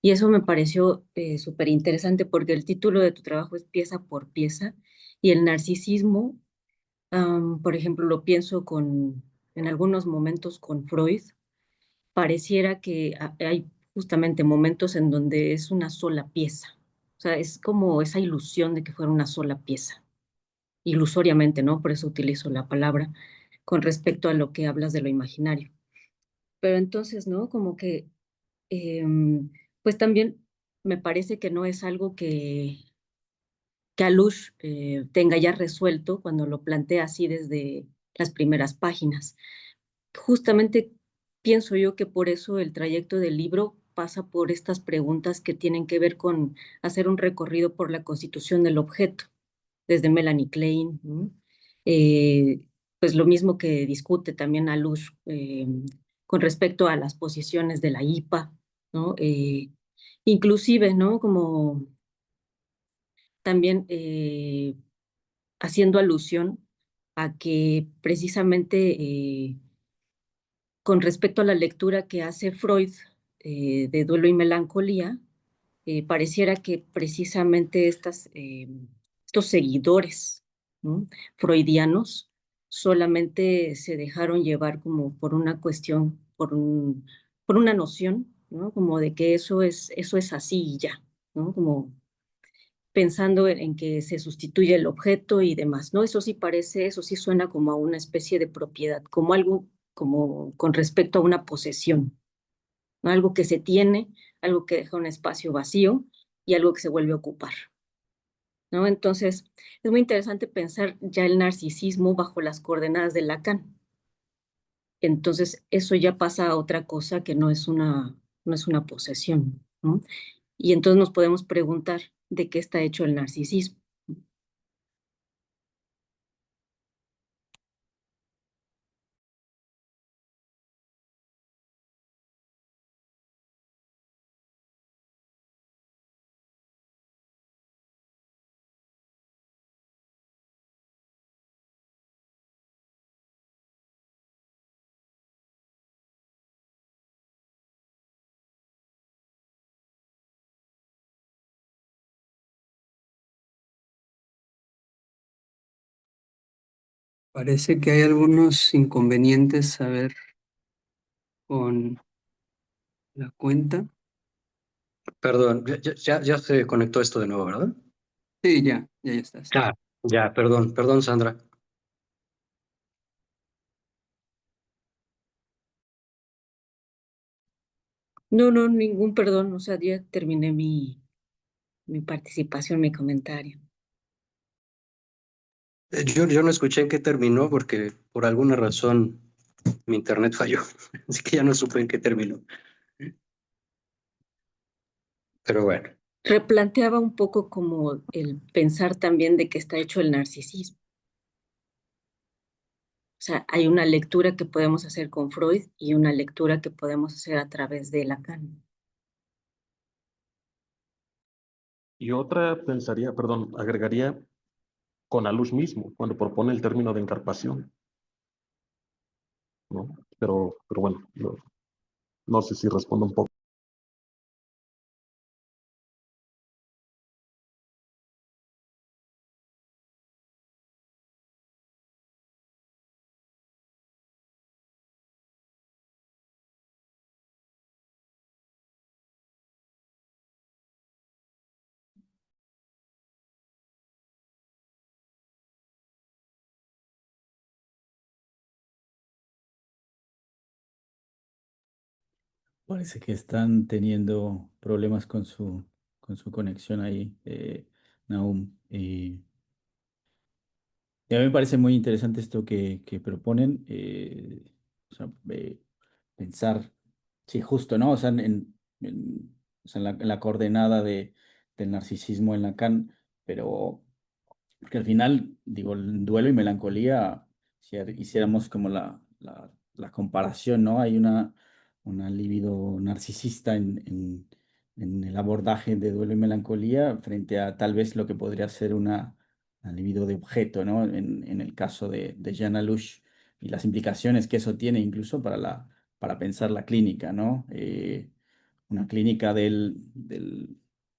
y eso me pareció súper interesante porque el título de tu trabajo es pieza por pieza y el narcisismo, por ejemplo, lo pienso en algunos momentos con Freud. Pareciera que hay justamente momentos en donde es una sola pieza. O sea, es como esa ilusión de que fuera una sola pieza, ilusoriamente, ¿no? Por eso utilizo la palabra con respecto a lo que hablas de lo imaginario. Pero entonces, ¿no? Como que, pues también me parece que no es algo que Alush tenga ya resuelto cuando lo plantea así desde las primeras páginas. Justamente pienso yo que por eso el trayecto del libro pasa por estas preguntas que tienen que ver con hacer un recorrido por la constitución del objeto, desde Melanie Klein, ¿no? Pues lo mismo que discute también Alush con respecto a las posiciones de la IPA, ¿no? Inclusive, ¿no? Como también haciendo alusión a que precisamente con respecto a la lectura que hace Freud de Duelo y Melancolía, pareciera que precisamente estos seguidores, ¿no? Freudianos solamente se dejaron llevar como por una cuestión, por una noción, ¿no? Como de que eso es así y ya, ¿no? Como pensando en que se sustituye el objeto y demás, ¿no? Eso sí parece, eso sí suena como a una especie de propiedad, como algo, como con respecto a una posesión, ¿no? Algo que se tiene, algo que deja un espacio vacío y algo que se vuelve a ocupar, ¿no? Entonces, es muy interesante pensar ya el narcisismo bajo las coordenadas de Lacan. Entonces, eso ya pasa a otra cosa que no es una posesión, ¿no? Y entonces nos podemos preguntar de qué está hecho el narcisismo. Parece que hay algunos inconvenientes a ver con la cuenta. Perdón, ya se conectó esto de nuevo, ¿verdad? Sí, ya estás. Ya, perdón, Sandra. No, no, ningún perdón, o sea, ya terminé mi participación, mi comentario. Yo no escuché en qué terminó porque por alguna razón mi internet falló, así que ya no supe en qué terminó. Pero bueno, Replanteaba un poco como el pensar también de qué está hecho el narcisismo. O sea, hay una lectura que podemos hacer con Freud y una lectura que podemos hacer a través de Lacan. Y otra pensaría, perdón, agregaría con Alush mismo, cuando propone el término de encarpación, ¿no? Pero bueno, no sé si respondo un poco. Parece que están teniendo problemas con su conexión ahí, Nahum. Y a mí me parece muy interesante esto que proponen. O sea, pensar, sí, justo, ¿no? O sea, o sea, en la coordenada del narcisismo en Lacan, pero porque al final, digo, el duelo y melancolía, si hiciéramos como la comparación, ¿no? Hay una libido narcisista en el abordaje de duelo y melancolía frente a tal vez lo que podría ser una libido de objeto, ¿no? En el caso de Jean Alouche y las implicaciones que eso tiene incluso para pensar la clínica, ¿no? Una clínica de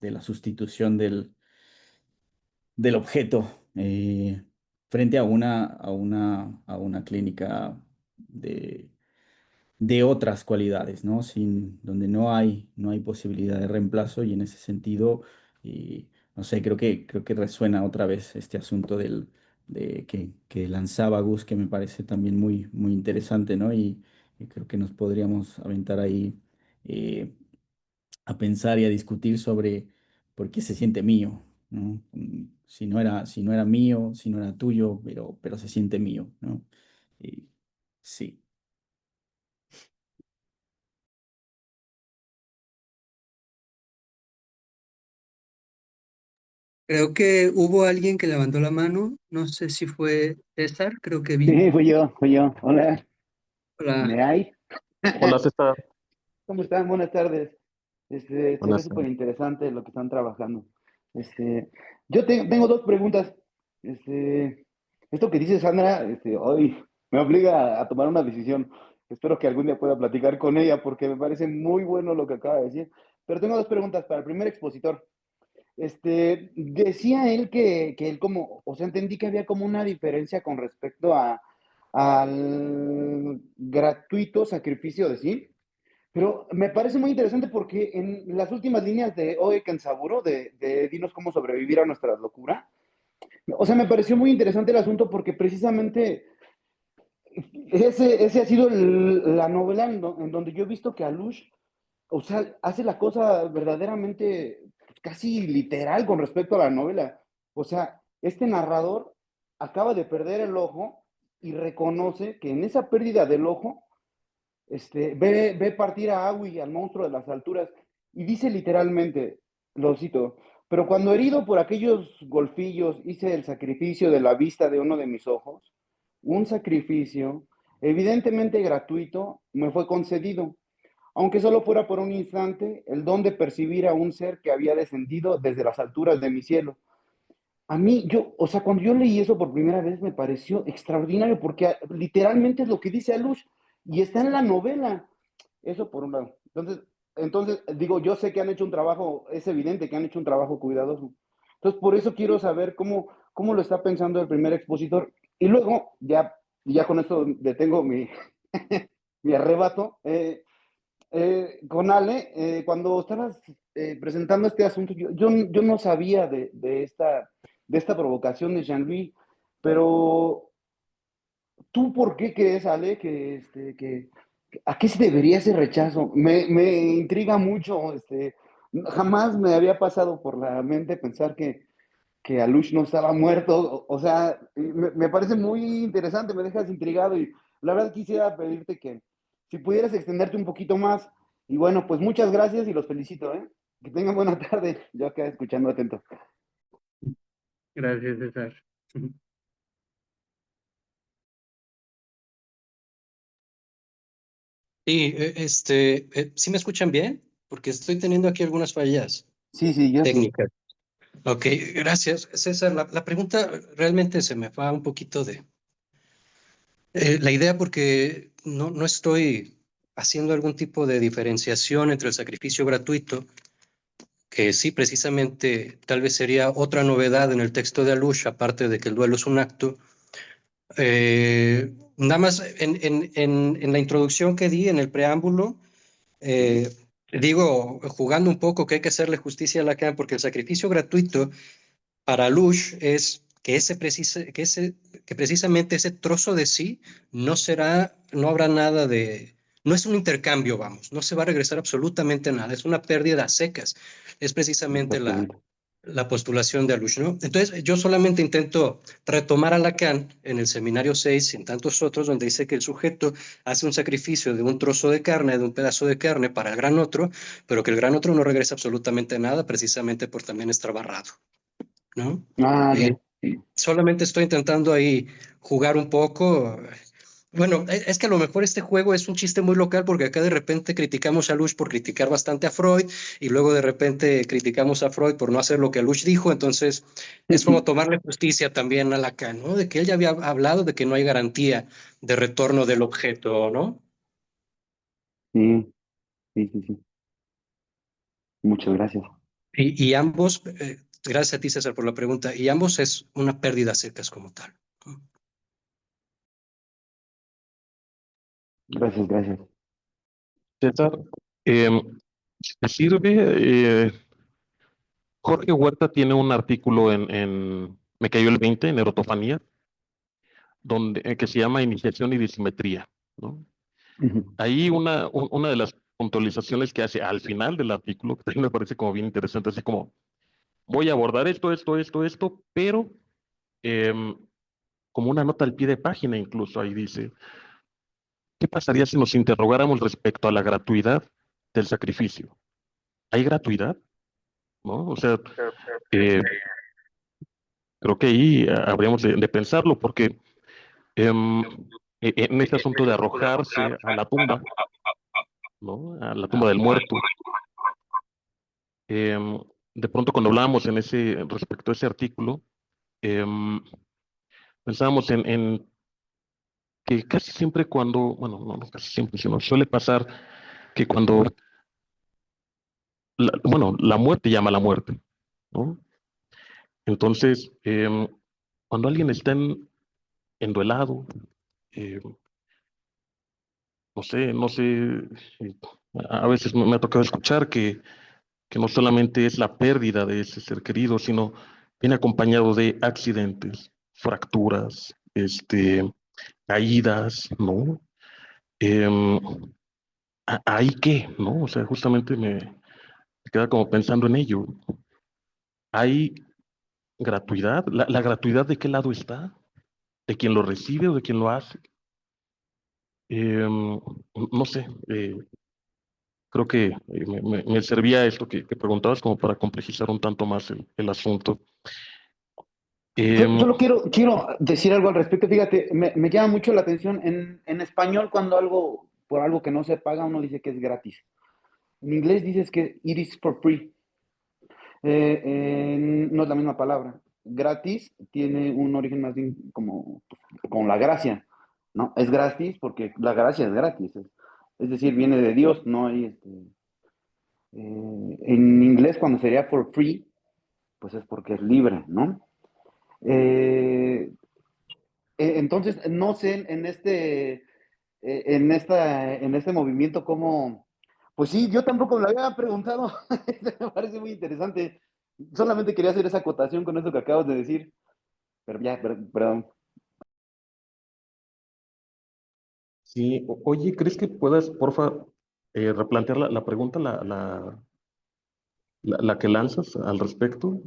la sustitución del objeto frente a una clínica de otras cualidades, ¿no? Donde no hay posibilidad de reemplazo y en ese sentido, no sé, creo que resuena otra vez este asunto que lanzaba Gus, que me parece también muy interesante, ¿no? Y creo que nos podríamos aventar ahí eh, a pensar y a discutir sobre por qué se siente mío, ¿no? Si no era mío, si no era tuyo, pero se siente mío, ¿no? Y sí. Creo que hubo alguien que levantó la mano, no sé si fue César, creo que vi. Sí, fui yo. Hola, Hola. ¿me hay? Hola, César. ¿Cómo están? Buenas tardes. Se ve Buenas súper tardes. interesante lo que están trabajando. Yo tengo dos preguntas. Esto que dice Sandra, hoy me obliga a tomar una decisión. Espero que algún día pueda platicar con ella porque me parece muy bueno lo que acaba de decir. Pero tengo dos preguntas para el primer expositor. Decía él que él como, o sea, entendí que había como una diferencia con respecto al gratuito sacrificio de sí, pero me parece muy interesante porque en las últimas líneas de Oe Kensaburo, de Dinos cómo sobrevivir a nuestra locura, o sea, me pareció muy interesante el asunto porque precisamente ese ha sido la novela en donde yo he visto que Alush, o sea, hace la cosa verdaderamente casi literal con respecto a la novela. O sea, este narrador acaba de perder el ojo y reconoce que en esa pérdida del ojo, ve partir a Awi, al monstruo de las alturas, y dice literalmente, lo cito, pero cuando herido por aquellos golfillos hice el sacrificio de la vista de uno de mis ojos, un sacrificio evidentemente gratuito me fue concedido, aunque solo fuera por un instante, el don de percibir a un ser que había descendido desde las alturas de mi cielo. A mí, o sea, cuando yo leí eso por primera vez me pareció extraordinario porque literalmente es lo que dice Alush y está en la novela. Eso por un lado. Entonces, digo, yo sé que han hecho un trabajo, es evidente que han hecho un trabajo cuidadoso. Entonces, por eso quiero saber cómo lo está pensando el primer expositor. Y luego, ya con esto detengo mi arrebato. Con Ale, cuando estabas presentando este asunto, yo no sabía de esta provocación de Jean-Louis, pero ¿tú por qué crees, Ale, a qué se debería ese rechazo? Me intriga mucho, jamás me había pasado por la mente pensar que Alush no estaba muerto, o sea, me parece muy interesante, me dejas intrigado y la verdad quisiera pedirte que si pudieras extenderte un poquito más y bueno, pues muchas gracias y los felicito, ¿eh? Que tengan buena tarde, yo acá escuchando atento. Gracias, César. Sí, ¿sí me escuchan bien? Porque estoy teniendo aquí algunas fallas Sí, yo sí. técnicas. Ok, gracias. César, la pregunta realmente se me va un poquito de la idea porque no estoy haciendo algún tipo de diferenciación entre el sacrificio gratuito, que sí, precisamente tal vez sería otra novedad en el texto de Alush, aparte de que el duelo es un acto. Nada más en la introducción que di, en el preámbulo, digo, jugando un poco que hay que hacerle justicia a Lacan, porque el sacrificio gratuito para Lush es que precisamente ese trozo de sí no habrá nada no es un intercambio, vamos, no se va a regresar absolutamente nada, es una pérdida a secas. Es precisamente Exactamente. la postulación de Alush, ¿no? Entonces, yo solamente intento retomar a Lacan en el seminario 6 y en tantos otros, donde dice que el sujeto hace un sacrificio de un trozo de carne, de un pedazo de carne para el gran otro, pero que el gran otro no regresa absolutamente nada, precisamente por también estar barrado, ¿no? Ah, Eh, ya. Sí. Solamente estoy intentando ahí jugar un poco. Bueno, es que a lo mejor este juego es un chiste muy local porque acá de repente criticamos a Lush por criticar bastante a Freud y luego de repente criticamos a Freud por no hacer lo que Lush dijo, entonces es como tomarle justicia también a Lacan, ¿no? De que él ya había hablado de que no hay garantía de retorno del objeto, ¿no? Sí, sí, sí, sí. Muchas gracias. Y ambos, gracias a ti César por la pregunta, y ambos es una pérdida secas como tal. Gracias, gracias. César, si te sirve, Jorge Huerta tiene un artículo en Me cayó el 20, en Erotofanía, donde, que se llama Iniciación y Disimetría, ¿no? Ujú. Ahí una de las puntualizaciones que hace al final del artículo, que también me parece como bien interesante, así como, voy a abordar esto, pero como una nota al pie de página incluso, ahí dice, ¿qué pasaría si nos interrogáramos respecto a la gratuidad del sacrificio? ¿Hay gratuidad? ¿No? O sea, eh, creo que ahí habríamos de pensarlo, porque em, en este asunto de arrojarse a la tumba, ¿no? A la tumba del muerto, em, de pronto cuando hablábamos respecto a ese artículo, em, pensábamos en que casi siempre cuando, bueno, no casi siempre, sino suele pasar que cuando, bueno, la muerte llama a la muerte, ¿no? Entonces, cuando alguien está enduelado, eh, no sé, eh, a veces me ha tocado escuchar que no solamente es la pérdida de ese ser querido, sino viene acompañado de accidentes, fracturas, caídas, ¿no? Em, ¿Ahí qué? ¿No? O sea, justamente me queda como pensando en ello. ¿Hay gratuidad? ¿La gratuidad de qué lado está? ¿De quién lo recibe o de quién lo hace? Em, no sé, creo que me servía esto que preguntabas como para complejizar un tanto más el asunto. Em, Solo quiero decir algo al respecto. Fíjate, me llama mucho la atención en español cuando algo, por algo que no se paga, uno dice que es gratis. En inglés dices que it is for free. No es la misma palabra. Gratis tiene un origen más bien como la gracia, ¿no? Es gratis porque la gracia es gratis. Es decir, viene de Dios, no hay en inglés cuando sería for free, pues es porque es libre, ¿no? Eh, entonces, no sé en este movimiento cómo, pues sí, yo tampoco me lo había preguntado, me parece muy interesante. Solamente quería hacer esa acotación con eso que acabas de decir, pero ya, perdón. sí, oye, ¿crees que puedas, porfa, replantear la pregunta, la que lanzas al respecto?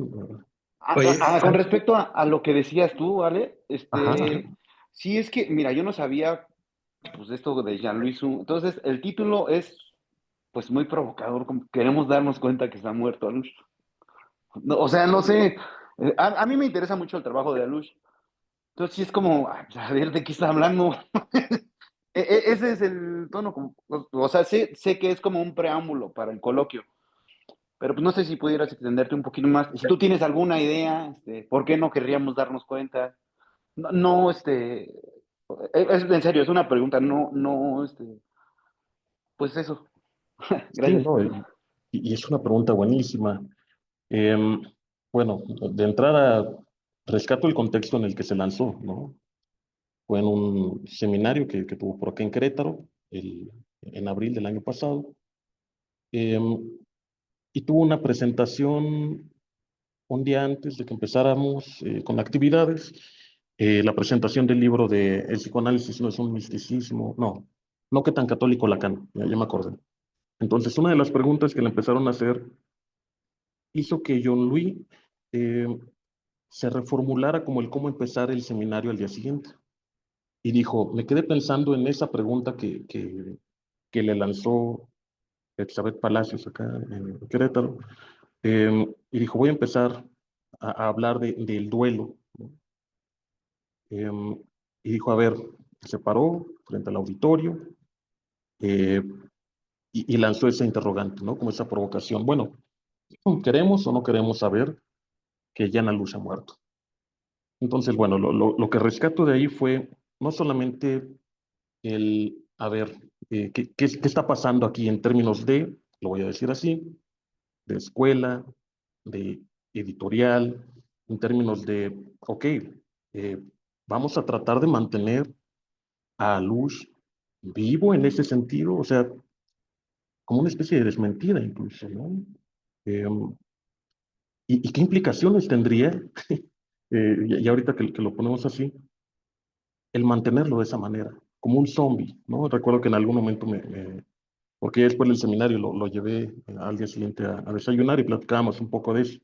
Oye, Con respecto a lo que decías tú, ¿vale? Ajá. Sí es que, mira, yo no sabía, pues, esto de Jean-Louis Su. Entonces, el título es, pues, muy provocador, como queremos darnos cuenta que está muerto Alush. No, o sea, no sé, a mí me interesa mucho el trabajo de Alush. Entonces, sí es como, a ver, ¿de qué está hablando? Ese es el tono, o sea, sé que es como un preámbulo para el coloquio, pero pues no sé si pudieras extenderte un poquito más. Si tú tienes alguna idea, ¿por qué no querríamos darnos cuenta? No, no, en serio, es una pregunta, no, pues eso. Sí, Gracias. no, y es una pregunta buenísima. Em, bueno, de entrada, rescato el contexto en el que se lanzó, ¿no? Fue en un seminario que tuvo por acá en Querétaro, en abril del año pasado, em, y tuvo una presentación un día antes de que empezáramos con actividades, la presentación del libro de El psicoanálisis no es un misticismo, no que tan católico Lacan, ya me acordé. Entonces, una de las preguntas que le empezaron a hacer hizo que John Louis eh, se reformulara como el cómo empezar el seminario al día siguiente. Y dijo, me quedé pensando en esa pregunta que le lanzó Elizabeth Palacios acá en Querétaro. Y dijo, voy a empezar a hablar del duelo, ¿no? Y dijo, a ver, se paró frente al auditorio eh, y lanzó esa interrogante, ¿no? Como esa provocación. Bueno, ¿queremos o no queremos saber que Yana Luz ha muerto? Entonces, bueno, lo que rescato de ahí fue no solamente a ver, qué está pasando aquí en términos de, lo voy a decir así, de escuela, de editorial, en términos de, ok, vamos a tratar de mantener a Luz vivo en ese sentido, o sea, como una especie de desmentida incluso, ¿no? Eh, y qué implicaciones tendría, y ahorita que lo ponemos así, el mantenerlo de esa manera, como un zombie, ¿no? Recuerdo que en algún momento porque después del seminario lo llevé al día siguiente a desayunar y platicábamos un poco de eso,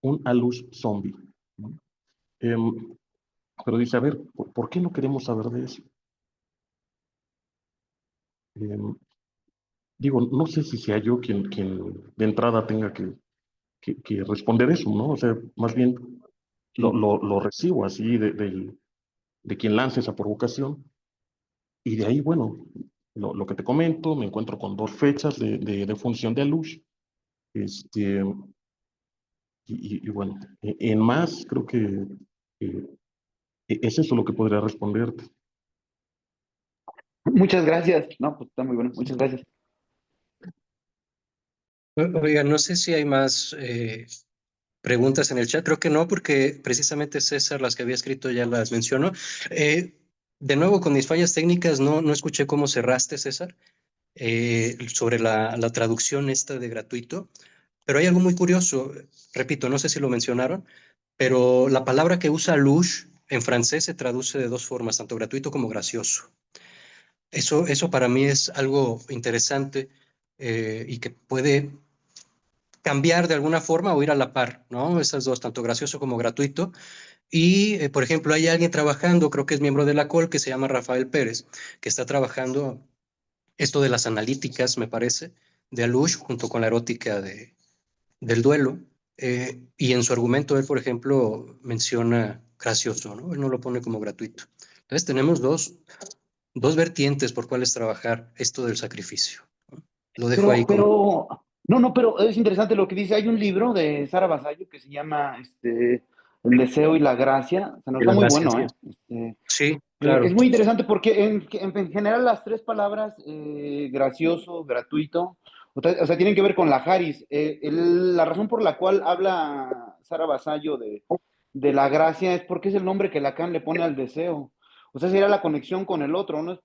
un alus zombie, ¿no? Em, pero dice, a ver, ¿por qué no queremos saber de eso? Em, digo, no sé si sea yo quien de entrada tenga que responder eso, ¿no? O sea, más bien lo recibo así de quien lance esa provocación. Y de ahí, bueno, lo que te comento, me encuentro con dos fechas de función de Alush. Este, y bueno, en más, creo que eh, es eso lo que podría responderte. Muchas gracias. No, pues está muy bueno. Muchas gracias. Oiga, no sé si hay más preguntas en el chat. Creo que no, porque precisamente César, las que había escrito, ya las mencionó. De nuevo, con mis fallas técnicas, no escuché cómo cerraste, César, sobre la traducción esta de gratuito. Pero hay algo muy curioso. Repito, no sé si lo mencionaron, pero la palabra que usa louche en francés se traduce de dos formas, tanto gratuito como gracioso. Eso para mí es algo interesante y que puede cambiar de alguna forma o ir a la par, ¿no? Esas dos, tanto gracioso como gratuito. Y, por ejemplo, hay alguien trabajando, creo que es miembro de la COL, que se llama Rafael Pérez, que está trabajando esto de las analíticas, me parece, de Alush, junto con la erótica del duelo. Y en su argumento, él, por ejemplo, menciona gracioso, ¿no? Él no lo pone como gratuito. Entonces, tenemos dos vertientes por cuales trabajar esto del sacrificio, ¿no? Lo dejo ahí como... Pero es interesante lo que dice. Hay un libro de Sara Basallo que se llama El deseo y la gracia. O sea, no de está la muy gracia, bueno, así ¿eh? es. Sí, claro. Es muy interesante porque en general las tres palabras, gracioso, gratuito, o sea, tienen que ver con la Haris. La razón por la cual habla Sara Basallo de la gracia es porque es el nombre que Lacan le pone al deseo. O sea, sería la conexión con el otro, ¿no?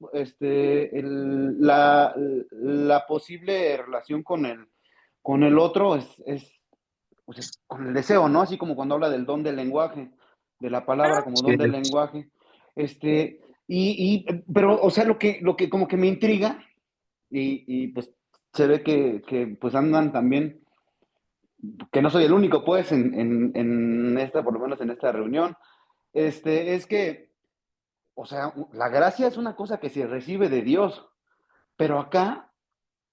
La posible relación con el otro pues es con el deseo, ¿no? Así como cuando habla del don del lenguaje, de la palabra como Sí, don del lenguaje. Pero, o sea, lo que como que me intriga, pues se ve que pues andan también, que no soy el único, pues, en esta, por lo menos en esta reunión, es que, o sea, la gracia es una cosa que se recibe de Dios, pero acá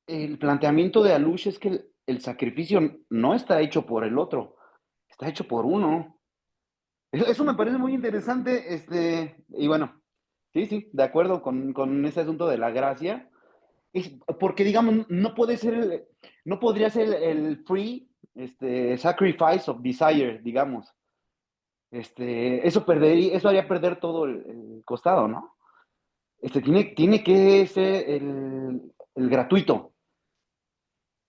el planteamiento de Alush es que el sacrificio no está hecho por el otro, está hecho por uno. Eso me parece muy interesante, y bueno, sí, sí, de acuerdo con ese asunto de la gracia, porque digamos, no podría ser el free, sacrifice of desire, digamos. Eso haría perder todo el costado, ¿no? Tiene que ser el gratuito,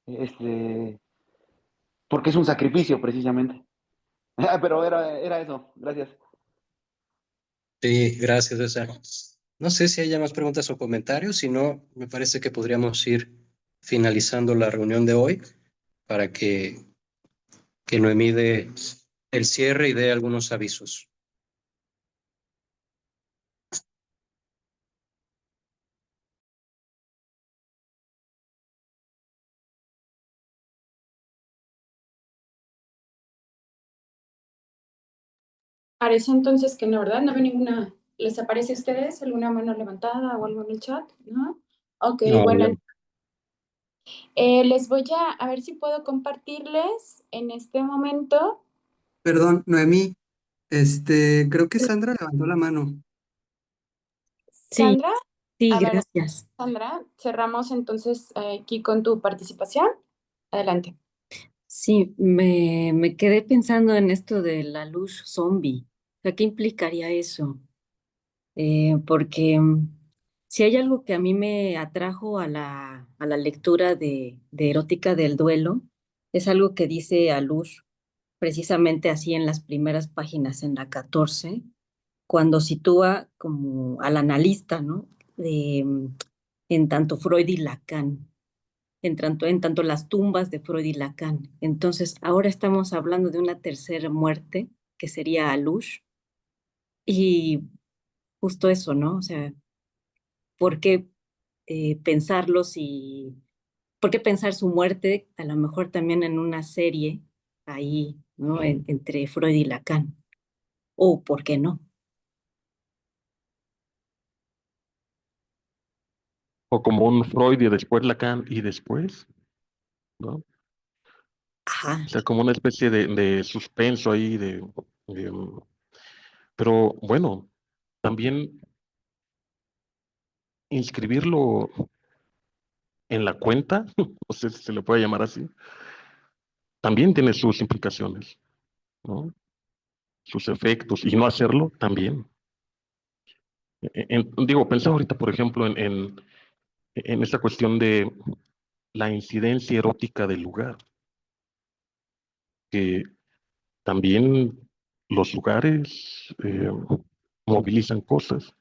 este, porque es un sacrificio, precisamente. Pero era eso, gracias. sí, gracias, César. No sé si haya más preguntas o comentarios, si no, me parece que podríamos ir finalizando la reunión de hoy para que Noemí dé el cierre y dé algunos avisos. Parece entonces que no, ¿verdad? No veo ninguna. ¿Les aparece a ustedes alguna mano levantada o algo en el chat? ¿No? Ok, No, bueno, ya. les voy a ver si puedo compartirles en este momento. Perdón, Noemí, creo que Sandra levantó la mano. Sí, Sandra, sí, a ver, gracias. Sandra, cerramos entonces aquí con tu participación. Adelante. Sí, me quedé pensando en esto de la luz zombie. O sea, ¿qué implicaría eso? Porque si hay algo que a mí me atrajo a la lectura de Erótica del Duelo, es algo que dice Alush precisamente así en las primeras páginas, en la 14, cuando sitúa como al analista, ¿no? En tanto Freud y Lacan, en tanto las tumbas de Freud y Lacan. Entonces, ahora estamos hablando de una tercera muerte, que sería Alush, y justo eso, ¿no? O sea, ¿por qué pensarlo si, por qué pensar su muerte a lo mejor también en una serie ahí, ¿no? Entre Freud y Lacan, o por qué no? O como un Freud y después Lacan y después, ¿no? Ajá, O sea, como una especie de suspenso ahí, pero bueno, también inscribirlo en la cuenta, no sé si se le puede llamar así, también tiene sus implicaciones, ¿no? Sus efectos, y no hacerlo también. Digo, pensaba ahorita, por ejemplo, en esta cuestión de la incidencia erótica del lugar, que también los lugares movilizan cosas.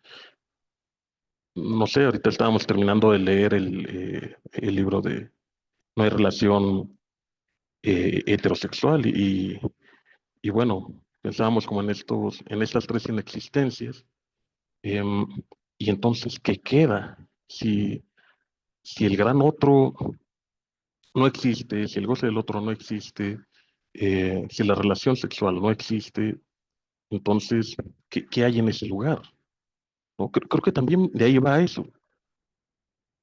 No sé, ahorita estábamos terminando de leer el libro de No hay relación heterosexual y bueno, pensábamos como en estas tres inexistencias. em, y entonces, ¿qué queda? Si el gran otro no existe, si el goce del otro no existe, si la relación sexual no existe, entonces, ¿qué hay en ese lugar? ¿No? Creo que también de ahí va eso.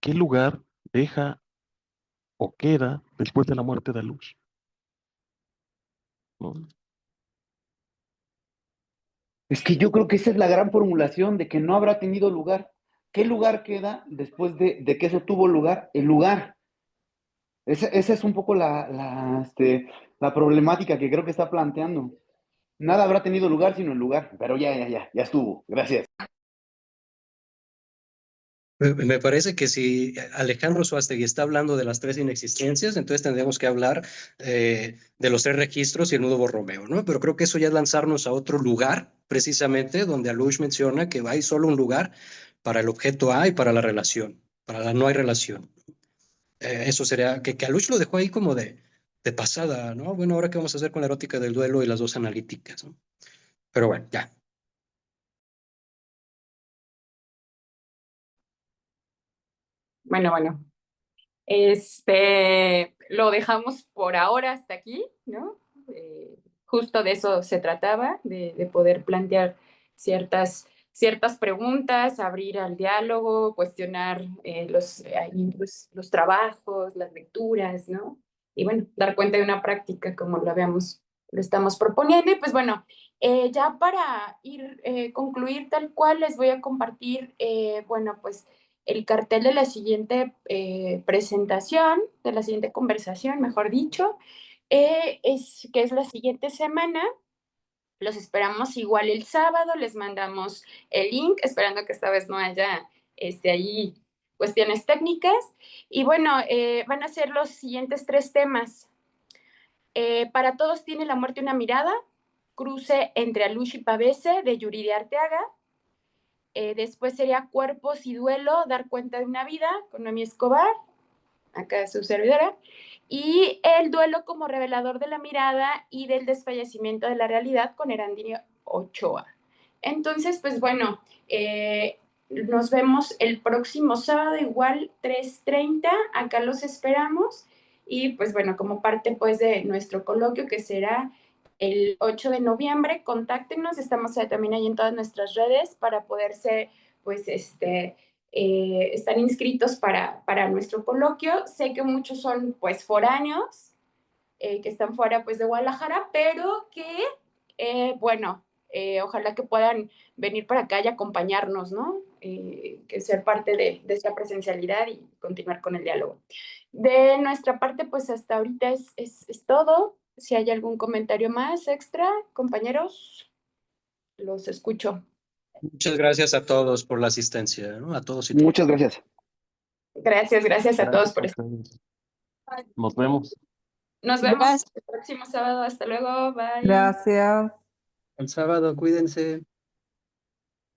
¿Qué lugar deja o queda después de la muerte de Luz? ¿No? Es que yo creo que esa es la gran formulación de que no habrá tenido lugar. ¿Qué lugar queda después de que eso tuvo lugar? El lugar. Esa es un poco la problemática que creo que está planteando. Nada habrá tenido lugar sino el lugar, pero ya estuvo. Gracias. Me parece que si Alejandro Suástegui está hablando de las tres inexistencias, entonces tendríamos que hablar de los tres registros y el nudo Borromeo, ¿no? Pero creo que eso ya es lanzarnos a otro lugar, precisamente, donde Alush menciona que hay solo un lugar para el objeto A y para la relación, para la no hay relación. Eso sería, que Alush lo dejó ahí como de pasada, ¿no? Bueno, ahora qué vamos a hacer con la erótica del duelo y las dos analíticas, ¿no? Pero bueno, ya. Bueno. Lo dejamos por ahora hasta aquí, ¿no? Justo de eso se trataba, de poder plantear ciertas preguntas, abrir al diálogo, cuestionar los trabajos, las lecturas, ¿no? Y bueno, dar cuenta de una práctica como lo estamos proponiendo. Y pues bueno, ya para concluir tal cual, les voy a compartir, bueno, pues el cartel de la siguiente presentación, de la siguiente conversación, mejor dicho, que es la siguiente semana. Los esperamos igual el sábado, les mandamos el link, esperando que esta vez no haya ahí cuestiones técnicas. Y bueno, van a ser los siguientes tres temas. Para todos tiene la muerte una mirada, cruce entre Alush y Pavese, de Yuridia Arteaga. Después sería Cuerpos y Duelo, dar cuenta de una vida, con Noemí Escobar, acá su servidora. Y El duelo como revelador de la mirada y del desfallecimiento de la realidad, con Erandinio Ochoa. Entonces, pues bueno, nos vemos el próximo sábado, igual 3:30, acá los esperamos. Y pues bueno, como parte pues de nuestro coloquio, que será el 8 de noviembre. Contáctenos, estamos también ahí en todas nuestras redes para poderse, pues, estar inscritos para nuestro coloquio. Sé que muchos son, pues, foráneos, que están fuera, pues, de Guadalajara, pero que, bueno, ojalá que puedan venir para acá y acompañarnos, ¿no? Que ser parte de esta presencialidad y continuar con el diálogo. De nuestra parte, pues hasta ahorita es todo. Si hay algún comentario más extra, compañeros, los escucho. Muchas gracias a todos por la asistencia, ¿no? A todos y todas. Muchas gracias. Gracias a todos por Gracias a ustedes. Nos vemos. Nos vemos Gracias. el próximo sábado. Hasta luego. Bye. Gracias. El sábado, cuídense.